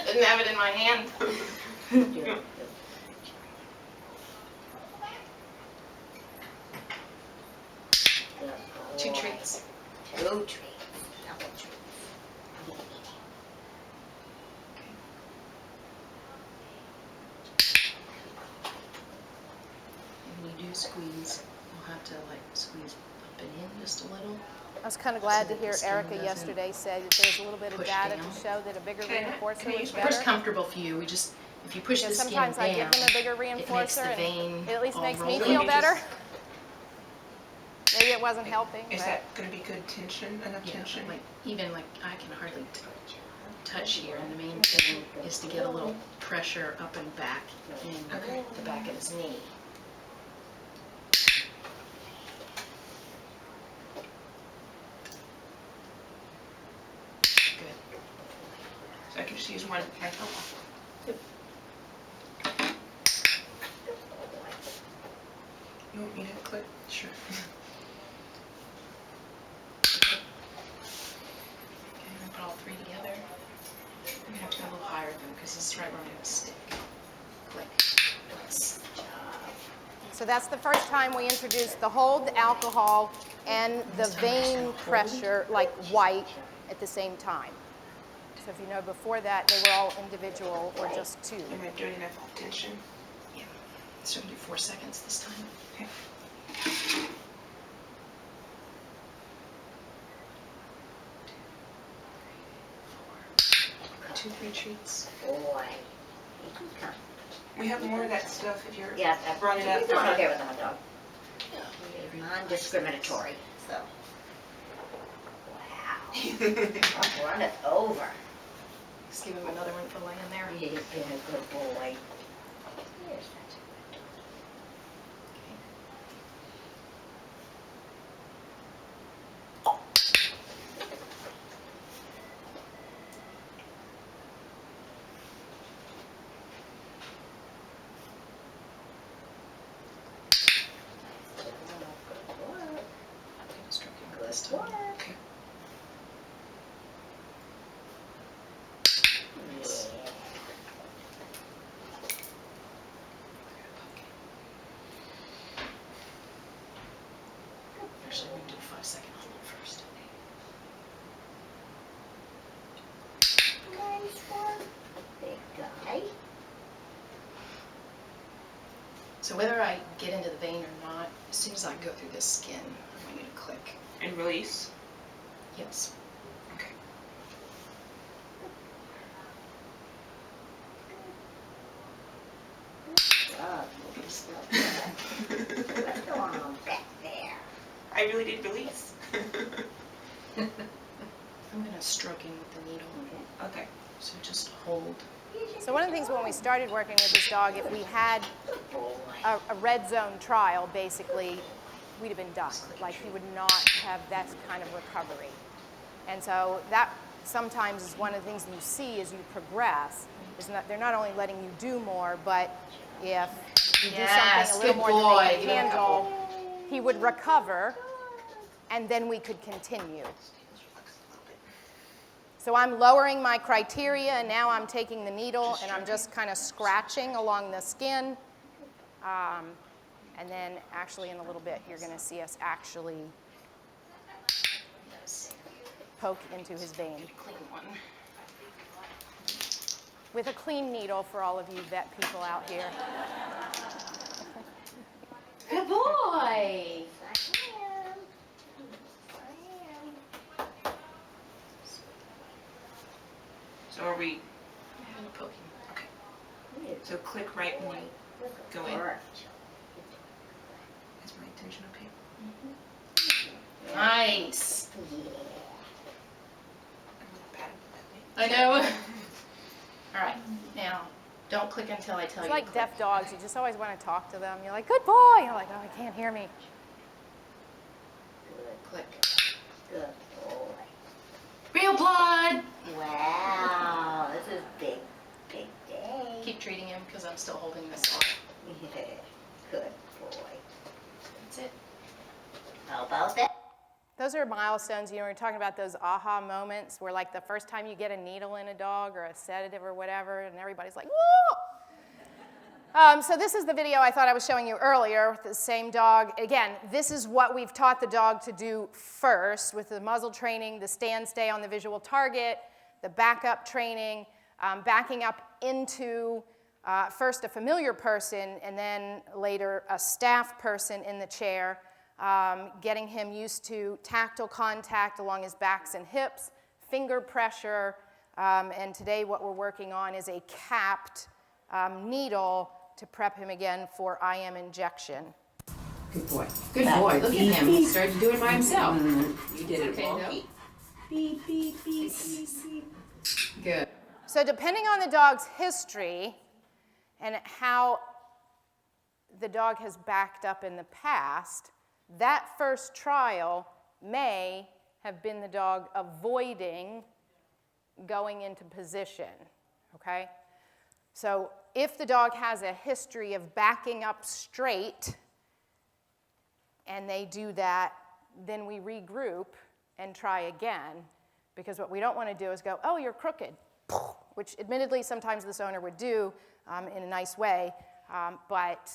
Speaker 2: Didn't have it in my hand.
Speaker 5: Good. Good. Good boy.
Speaker 2: 2 treats.
Speaker 5: 2 treats. Double treats.
Speaker 2: And when you do squeeze, you'll have to like squeeze up and in just a little.
Speaker 1: I was kind of glad to hear Erica yesterday say that there's a little bit of
Speaker 2: Push
Speaker 1: data
Speaker 2: down.
Speaker 1: to show that a bigger
Speaker 3: Can I
Speaker 1: reinforcer
Speaker 3: use
Speaker 1: was
Speaker 3: my
Speaker 2: Whatever's
Speaker 1: better.
Speaker 2: comfortable for you. We just, if you push the
Speaker 1: Because
Speaker 2: skin
Speaker 1: sometimes I
Speaker 2: down,
Speaker 1: give them a bigger
Speaker 2: it makes
Speaker 1: reinforcer
Speaker 2: the
Speaker 1: and
Speaker 2: vein
Speaker 1: it at least
Speaker 2: all
Speaker 1: makes me
Speaker 2: roll.
Speaker 1: feel
Speaker 3: Let me
Speaker 1: better.
Speaker 3: just-
Speaker 1: Maybe it wasn't helping,
Speaker 3: Is
Speaker 1: but
Speaker 3: that going to be good tension, enough
Speaker 2: Yeah,
Speaker 3: tension?
Speaker 2: like even like I can hardly touch here, and the main thing is to get a little pressure up and back in the back of his knee. Good.
Speaker 3: So I can just use one rifle? You want me to clip?
Speaker 2: Sure. Okay, I'm gonna put all 3 together. I'm gonna have to go a little higher though, because this is right where I'm gonna stick. Click. Once.
Speaker 1: so that's the first time we introduced the hold, the alcohol, and the vein pressure, like white, at the same time. So if you know, before that, they were all individual or just 2.
Speaker 3: Am I doing enough tension?
Speaker 2: Yeah. So I'm gonna do 4 seconds this time.
Speaker 3: Okay.
Speaker 2: 2, 3 treats.
Speaker 5: Boy. He can come.
Speaker 3: We have more of that stuff if you're...
Speaker 5: Yes, that's
Speaker 3: Brought it up.
Speaker 5: It's okay with the hot dog.
Speaker 2: Yeah.
Speaker 5: Non-discriminatory, so. Wow. Run it over.
Speaker 2: Just give him another one for laying there.
Speaker 5: Yeah, good boy. You're such a good dog.
Speaker 2: Stroke him
Speaker 5: Good
Speaker 2: this time.
Speaker 5: work.
Speaker 3: Okay.
Speaker 5: Yeah.
Speaker 2: Actually, we can do a 5-second hold first.
Speaker 5: Nice one, big guy.
Speaker 2: So whether I get into the vein or not, as soon as I go through this skin, I want you to click.
Speaker 3: And release?
Speaker 2: Yes.
Speaker 3: Okay.
Speaker 5: Oh, moving still good. What's going on back there?
Speaker 3: I really did release.
Speaker 2: I'm going to stroke in with the needle.
Speaker 3: Okay.
Speaker 2: So just hold.
Speaker 1: So one of the things when we started working with this dog, if we had
Speaker 5: Good boy.
Speaker 1: a red zone trial, basically, we'd have been done. Like, he would not have that kind of recovery. And so that sometimes is one of the things you see as you progress, is that they're not only letting you do more, but if you do
Speaker 2: Yes,
Speaker 1: something a little
Speaker 2: good
Speaker 1: more than they
Speaker 2: boy.
Speaker 1: can handle, he would recover, and then we could continue. So I'm lowering my criteria, and now I'm taking the needle and I'm just kind of scratching along the skin. And then actually in a little bit, you're going to see us actually poke into his vein. Clean one. With a clean needle for all of you vet people out here.
Speaker 2: Good boy.
Speaker 4: So are we poking? Okay. So click right when you go in. Is my intention okay?
Speaker 2: Nice.
Speaker 4: I know. All right. Now, don't click until I tell
Speaker 1: It's
Speaker 4: you.
Speaker 1: like
Speaker 4: to
Speaker 1: deaf
Speaker 4: click.
Speaker 1: dogs. You just always want to talk to them. You're like, good boy. You're like, oh, he can't hear me.
Speaker 4: Click.
Speaker 5: Good boy.
Speaker 4: Real blood.
Speaker 5: Wow, this is big, big day.
Speaker 4: Keep treating him because I'm still holding this off.
Speaker 5: Good boy.
Speaker 4: That's it.
Speaker 5: How about that?
Speaker 1: Those are milestones. You know, we're talking about those aha moments where, like, the first time you get a needle in a dog or a sedative or whatever, and everybody's like, whoa! So this is the video I thought I was showing you earlier with the same dog. Again, this is what we've taught the dog to do first with the muzzle training, the stand, stay on the visual target, the backup training, backing up into first a familiar person and then later a staff person in the chair, getting him used to tactile contact along his backs and hips, finger pressure, and today what we're working on is a capped needle to prep him again for IM injection.
Speaker 2: Good boy. Good boy. Look at him. He started doing it by himself.
Speaker 5: You did it
Speaker 2: Okay,
Speaker 5: wrong.
Speaker 2: no.
Speaker 5: Beep, beep, beep, beep, beep.
Speaker 2: Good.
Speaker 1: So depending on the dog's history and how the dog has backed up in the past, that first trial may have been the dog avoiding going into position, okay? So if the dog has a history of backing up straight and they do that, then we regroup and try again, because what we don't want to do is go, oh, you're crooked, which admittedly sometimes this owner would do in a nice way, but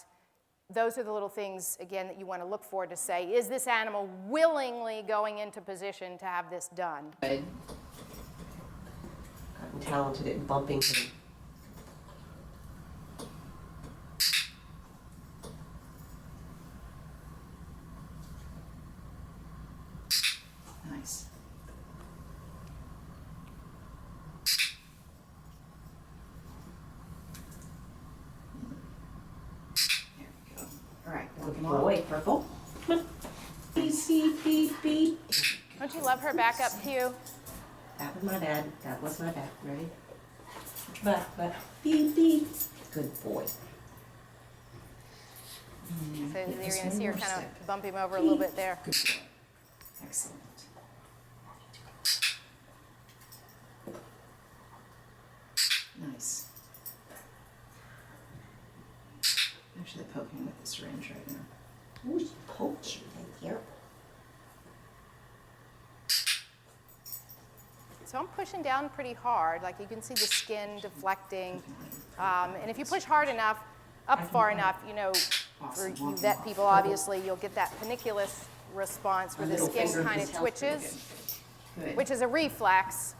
Speaker 1: those are the little things, again, that you want to look for to say, is this animal willingly going into position to have this done?
Speaker 2: Good.
Speaker 3: I'm talented at bumping him.
Speaker 2: Nice. There we go. All right.
Speaker 3: Good
Speaker 2: Come on.
Speaker 3: boy, Purple. Come on. Beep, beep, beep, beep.
Speaker 1: Don't you love her backup cue?
Speaker 3: That was my bad. That was my bad. Ready? But, beep, beep. Good boy.
Speaker 1: So you're going to see her kind of bump him over a little bit there.
Speaker 2: Good boy. Excellent. Nice. Actually, poking with the syringe right now.
Speaker 3: Ooh, she poked you. Thank you.
Speaker 1: So I'm pushing down pretty hard. Like you can see the skin deflecting. And if you push hard enough, up far enough, you know, for you vet people, obviously, you'll get that paniculus response where the skin kind of twitches,
Speaker 2: Good.
Speaker 1: which is a reflex.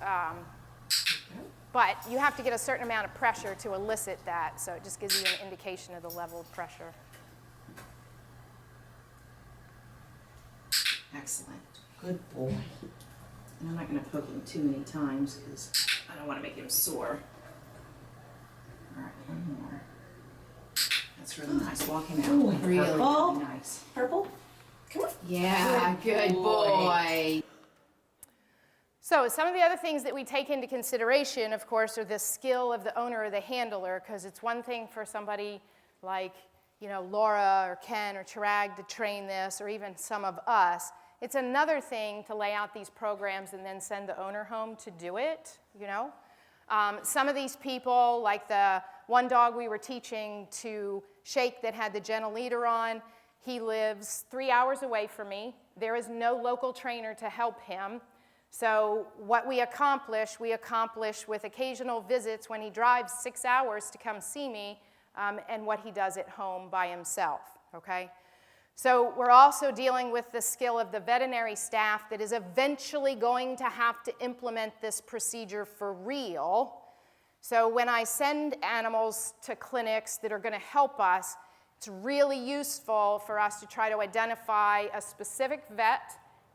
Speaker 1: But you have to get a certain amount of pressure to elicit that. So it just gives you an indication of the level of pressure.
Speaker 2: Excellent.
Speaker 3: Good boy.
Speaker 2: And I'm not going to poke him too many times because I don't want to make him sore. All right, one more. That's really nice. Walk him out.
Speaker 3: Ooh,
Speaker 2: Really,
Speaker 3: purple.
Speaker 2: really nice.
Speaker 3: Purple. Come on.
Speaker 2: Yeah, good boy.
Speaker 1: So some of the other things that we take into consideration, of course, are the skill of the owner or the handler, because it's one thing for somebody like, you know, Laura or Ken or Chirag to train this, or even some of us. It's another thing to lay out these programs and then send the owner home to do it, you know. Some of these people, like the one dog we were teaching to shake that had the gentle leader on, he lives 3 hours away from me. There is no local trainer to help him. So what we accomplish with occasional visits when he drives 6 hours to come see me, and what he does at home by himself, okay? So we're also dealing with the skill of the veterinary staff that is eventually going to have to implement this procedure for real. So when I send animals to clinics that are going to help us, it's really useful for us to try to identify a specific vet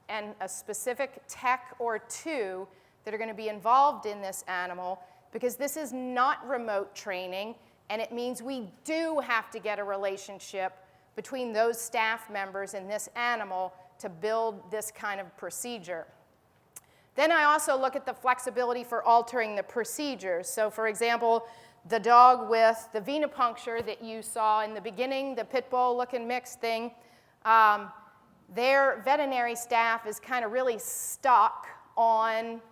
Speaker 1: and a specific tech or two that are going to be involved in this animal, because this is not remote training, and it means we do have to get a relationship between those staff members and this animal to build this kind of procedure. Then I also look at the flexibility for altering the procedures. So for example, the dog with the venipuncture that you saw in the beginning, the pit bull looking mix thing, their veterinary staff is kind of really stuck on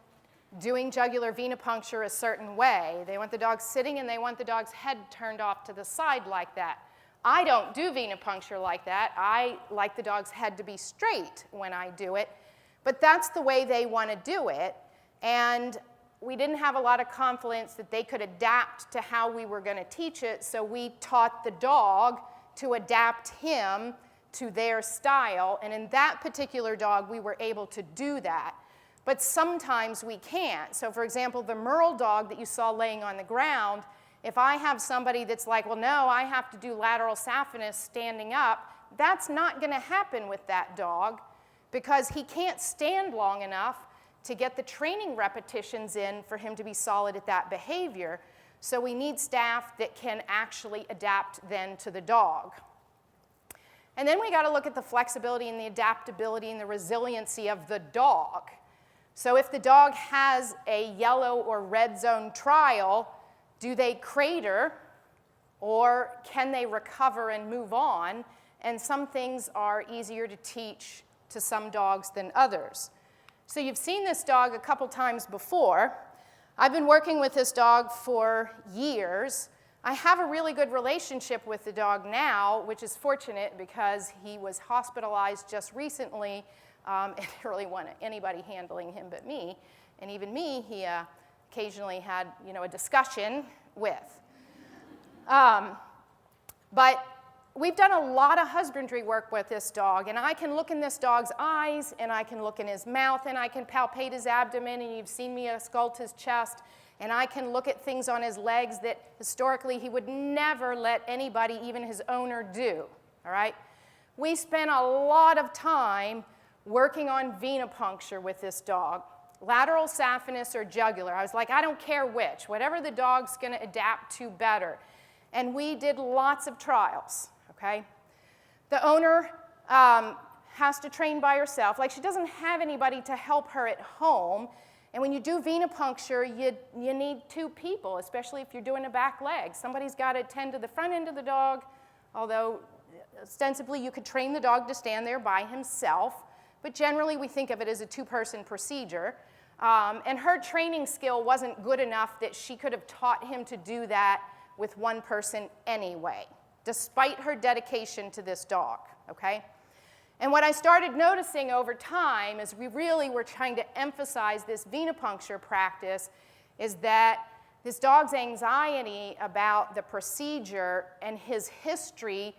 Speaker 1: doing jugular venipuncture a certain way. They want the dog sitting and they want the dog's head turned off to the side like that. I don't do venipuncture like that. I like the dog's head to be straight when I do it, but that's the way they want to do it, and we didn't have a lot of confidence that they could adapt to how we were going to teach it, so we taught the dog to adapt him to their style, and in that particular dog, we were able to do that. But sometimes we can't. So for example, the Merle dog that you saw laying on the ground, if I have somebody that's like, well, no, I have to do lateral saphenous standing up, that's not going to happen with that dog because he can't stand long enough to get the training repetitions in for him to be solid at that behavior. So we need staff that can actually adapt then to the dog. And then we got to look at the flexibility and the adaptability and the resiliency of the dog. So if the dog has a yellow or red zone trial, do they crater or can they recover and move on? And some things are easier to teach to some dogs than others. So you've seen this dog a couple times before. I've been working with this dog for years. I have a really good relationship with the dog now, which is fortunate because he was hospitalized just recently. And I didn't really want anybody handling him but me. And even me, he occasionally had, a discussion with. But we've done a lot of husbandry work with this dog, and I can look in this dog's eyes, and I can look in his mouth, and I can palpate his abdomen, and you've seen me sculpt his chest, and I can look at things on his legs that historically he would never let anybody, even his owner, do, all right? We spent a lot of time working on venipuncture with this dog, lateral saphenous or jugular. I was like, I don't care which, whatever the dog's going to adapt to better. And we did lots of trials, okay? The owner has to train by herself. Like, she doesn't have anybody to help her at home. And when you do venipuncture, you need two people, especially if you're doing a back leg. Somebody's got to tend to the front end of the dog, although ostensibly you could train the dog to stand there by himself. But generally, we think of it as a two-person procedure. And her training skill wasn't good enough that she could have taught him to do that with one person anyway, despite her dedication to this dog, okay? And what I started noticing over time as we really were trying to emphasize this venipuncture practice is that this dog's anxiety about the procedure and his history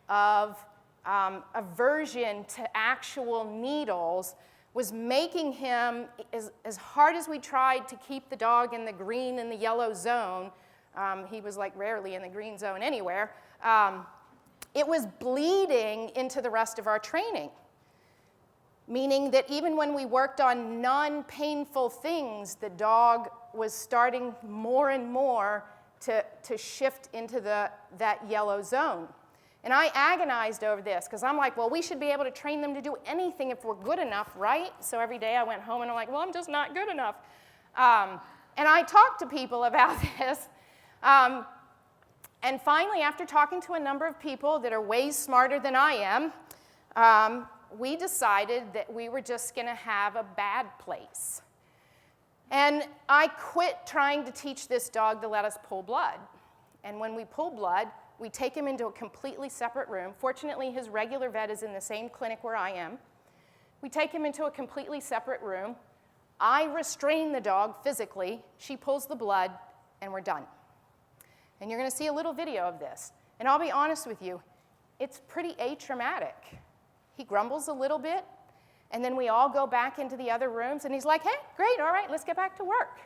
Speaker 1: of aversion to actual needles was making him, as hard as we tried to keep the dog in the green and the yellow zone, he was like rarely in the green zone anywhere, it was bleeding into the rest of our training. Meaning that even when we worked on non-painful things, the dog was starting more and more to shift into that yellow zone. And I agonized over this because I'm like, well, we should be able to train them to do anything if we're good enough, right? So every day I went home and I'm like, well, I'm just not good enough. And I talked to people about this. And finally, after talking to a number of people that are way smarter than I am, we decided that we were just going to have a bad place. And I quit trying to teach this dog to let us pull blood. And when we pull blood, we take him into a completely separate room. Fortunately, his regular vet is in the same clinic where I am. We take him into a completely separate room. I restrain the dog physically, she pulls the blood, and we're done. And you're going to see a little video of this. And I'll be honest with you, it's pretty atraumatic. He grumbles a little bit, and then we all go back into the other rooms, and he's like, hey, great, all right, let's get back to work,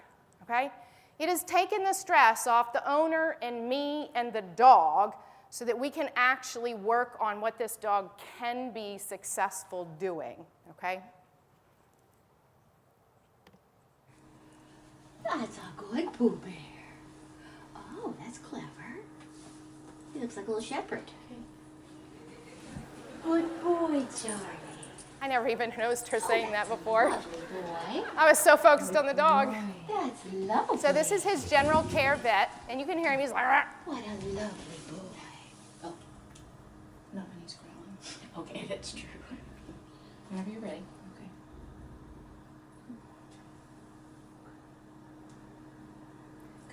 Speaker 1: okay? It has taken the stress off the owner and me and the dog so that we can actually work on what this dog can be successful doing, okay?
Speaker 5: That's a good Pooh Bear. Oh, that's clever. He looks like a little shepherd. Good boy, Charlie.
Speaker 1: I never even noticed her saying that before.
Speaker 5: Lovely boy.
Speaker 1: I was so focused on the dog.
Speaker 5: That's lovely.
Speaker 1: So this is his general care vet, and you can hear him, he's like, "Rah."
Speaker 5: What a lovely boy.
Speaker 2: Oh, not when he's growling. Okay, that's true. Whenever you're ready. Okay.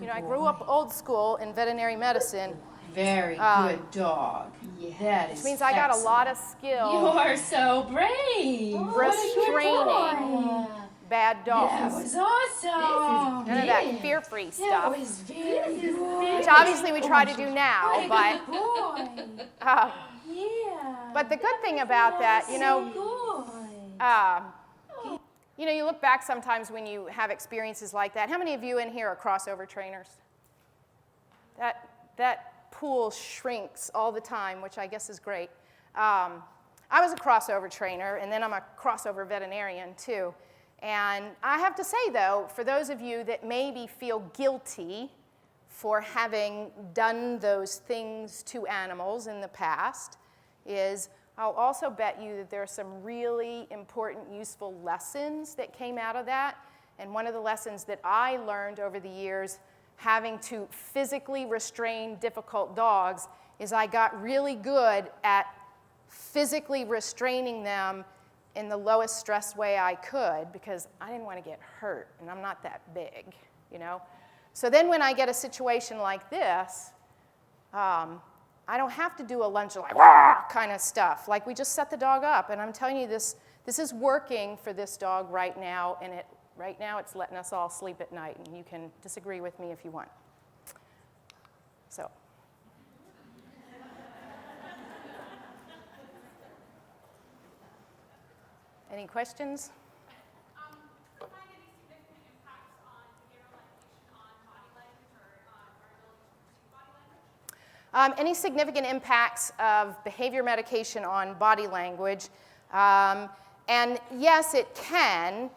Speaker 1: You know, I grew up old school in veterinary medicine,
Speaker 2: Very good dog. Yeah, that is
Speaker 1: which means I got a lot of skill
Speaker 2: You are so brave.
Speaker 1: restraining bad
Speaker 2: That
Speaker 1: dogs.
Speaker 2: was awesome.
Speaker 1: None of that fear-free
Speaker 2: That
Speaker 1: stuff,
Speaker 2: was very good.
Speaker 1: which obviously we try to do now, but,
Speaker 2: Yeah.
Speaker 1: but the good thing about that, you know, you look back sometimes when you have experiences like that. How many of you in here are crossover trainers? That pool shrinks all the time, which I guess is great. I was a crossover trainer, and then I'm a crossover veterinarian too. And I have to say, though, for those of you that maybe feel guilty for having done those things to animals in the past, is I'll also bet you that there are some really important, useful lessons that came out of that. And one of the lessons that I learned over the years having to physically restrain difficult dogs is I got really good at physically restraining them in the lowest stress way I could because I didn't want to get hurt, and I'm not that big, you know? So then when I get a situation like this, I don't have to do a lunge like "Wah!" kind of stuff. Like we just set the dog up, and I'm telling you this is working for this dog right now, and right now it's letting us all sleep at night, and you can disagree with me if you want. So. Any questions? Any significant impacts of behavior medication on body language? And yes, it can.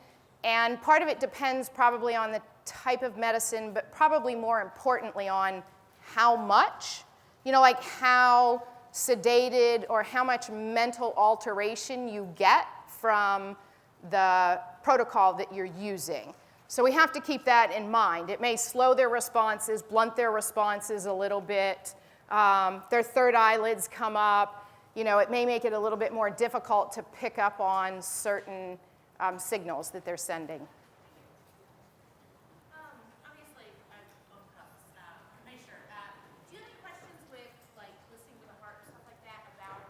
Speaker 1: And part of it depends probably on the type of medicine, but probably more importantly on how much. You know, like how sedated or how much mental alteration you get from the protocol that you're using. So we have to keep that in mind. It may slow their responses, blunt their responses a little bit. Their third eyelids come up. You know, it may make it a little bit more difficult to pick up on certain signals that they're sending.
Speaker 6: Obviously, own cups, measure. Do you have any questions with like listening to the heart or stuff like that about,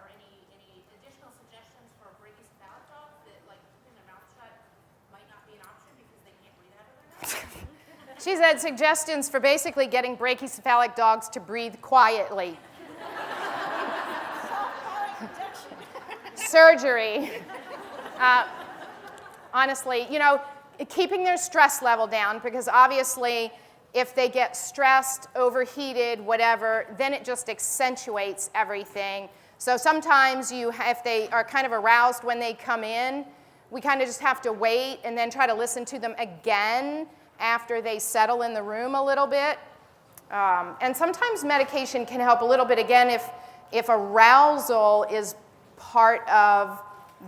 Speaker 6: or any additional suggestions for brachycephalic dogs that like keeping their mouth shut might not be an option because they can't breathe out of their mouth?
Speaker 1: She's had suggestions for basically getting brachycephalic dogs to breathe quietly. Surgery. Honestly, you know, keeping their stress level down, because obviously if they get stressed, overheated, whatever, then it just accentuates everything. So sometimes if they are kind of aroused when they come in, we kind of just have to wait and then try to listen to them again after they settle in the room a little bit. And sometimes medication can help a little bit, again, if arousal is part of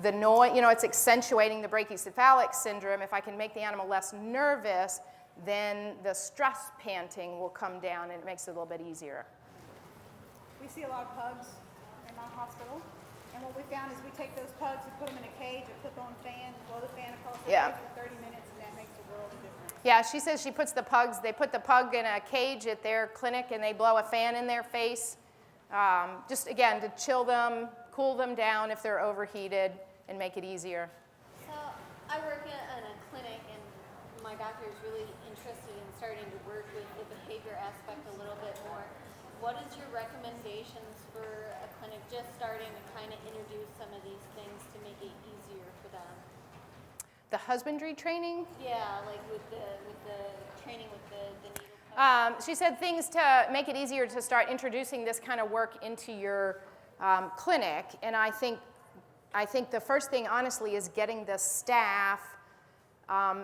Speaker 1: the noise, you know, it's accentuating the brachycephalic syndrome. If I can make the animal less nervous, then the stress panting will come down and it makes it a little bit easier.
Speaker 7: We see a lot of pugs in my hospital, and what we found is we take those pugs and put them in a cage and flip on a fan, blow the fan across the
Speaker 1: Yeah.
Speaker 7: cage for 30 minutes, and that makes a world of difference.
Speaker 1: Yeah, she says they put the pug in a cage at their clinic and they blow a fan in their face. Just again, to chill them, cool them down if they're overheated and make it easier.
Speaker 8: So I work in a clinic, and my doctor is really interested in starting to work with the behavior aspect a little bit more. What is your recommendations for a clinic just starting to kind of introduce some of these things to make it easier for them?
Speaker 1: The husbandry training?
Speaker 8: Yeah, like with the training with the needle.
Speaker 1: She said things to make it easier to start introducing this kind of work into your clinic, and I think the first thing, honestly, is getting the staff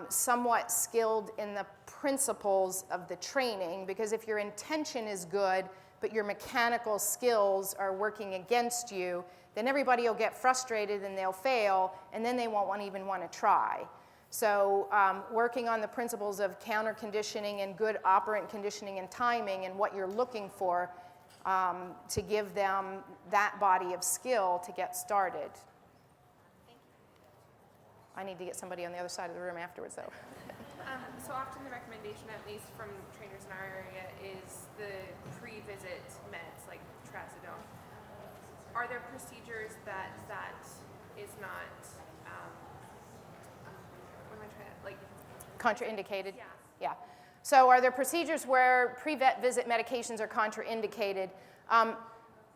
Speaker 1: somewhat skilled in the principles of the training, because if your intention is good, but your mechanical skills are working against you, then everybody will get frustrated and they'll fail, and then they won't even want to try. So working on the principles of counter conditioning and good operant conditioning and timing and what you're looking for to give them that body of skill to get started. I need to get somebody on the other side of the room afterwards, though.
Speaker 9: So often the recommendation, at least from trainers in our area, is the pre-visit meds like trazodone. Are there procedures that is not, what am I trying to, like?
Speaker 1: Contraindicated?
Speaker 9: Yeah.
Speaker 1: Yeah. So are there procedures where pre-vet visit medications are contraindicated?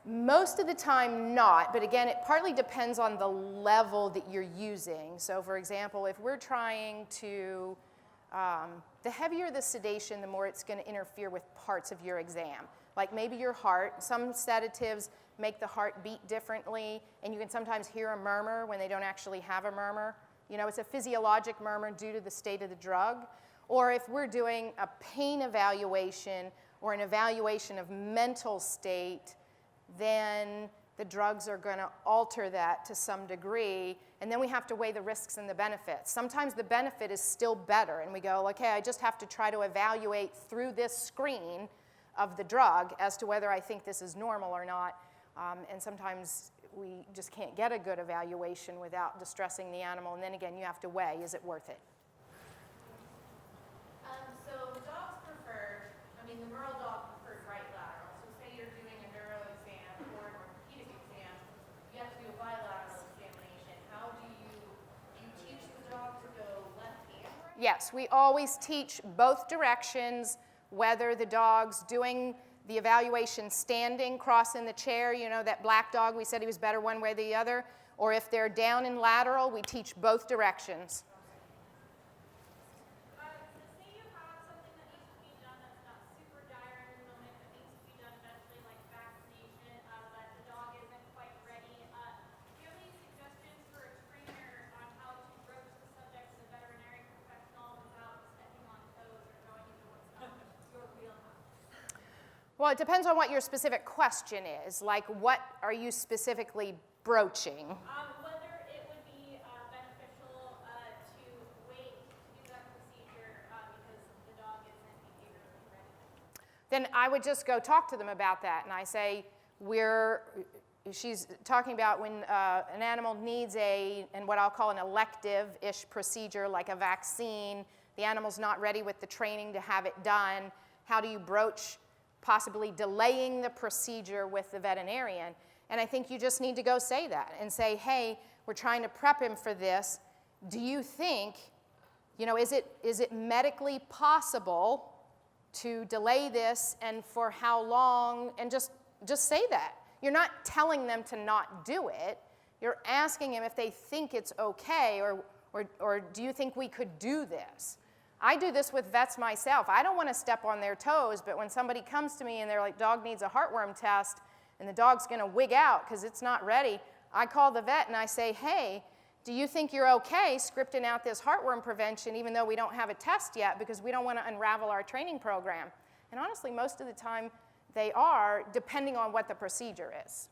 Speaker 1: Most of the time not, but again, it partly depends on the level that you're using. So for example, if we're trying to, the heavier the sedation, the more it's going to interfere with parts of your exam. Like maybe your heart, some sedatives make the heart beat differently, and you can sometimes hear a murmur when they don't actually have a murmur. You know, it's a physiologic murmur due to the state of the drug. Or if we're doing a pain evaluation or an evaluation of mental state, then the drugs are going to alter that to some degree, and then we have to weigh the risks and the benefits. Sometimes the benefit is still better, and we go, okay, I just have to try to evaluate through this screen of the drug as to whether I think this is normal or not, and sometimes we just can't get a good evaluation without distressing the animal, and then again, you have to weigh, is it worth it?
Speaker 6: So dogs prefer, the Merle dog prefers right lateral. So say you're doing a neuro exam or an orthopedic exam, you have to do a bilateral examination. How do you teach the dog to go left and right?
Speaker 1: Yes, we always teach both directions, whether the dog's doing the evaluation standing, crossing the chair, you know, that black dog, we said he was better one way or the other, or if they're down in lateral, we teach both directions.
Speaker 6: Say you have something that needs to be done that's not super dire in the moment, that needs to be done eventually, like vaccination, but the dog isn't quite ready. Do you have any suggestions for a trainer on how to broach the subject as a veterinary professional without stepping on toes or going into what's not your wheelhouse?
Speaker 1: Well, it depends on what your specific question is. Like, what are you specifically broaching?
Speaker 6: Whether it would be beneficial to wait to do that procedure because the dog isn't behaviorally ready.
Speaker 1: Then I would just go talk to them about that, and I say, she's talking about when an animal needs and what I'll call an elective-ish procedure, like a vaccine, the animal's not ready with the training to have it done. How do you broach possibly delaying the procedure with the veterinarian? And I think you just need to go say that and say, hey, we're trying to prep him for this. Do you think, is it medically possible to delay this, and for how long? And just say that. You're not telling them to not do it. You're asking them if they think it's okay, or do you think we could do this? I do this with vets myself. I don't want to step on their toes, but when somebody comes to me and they're like, dog needs a heartworm test, and the dog's going to wig out because it's not ready, I call the vet and I say, hey, do you think you're okay scripting out this heartworm prevention even though we don't have a test yet because we don't want to unravel our training program? And honestly, most of the time they are, depending on what the procedure is.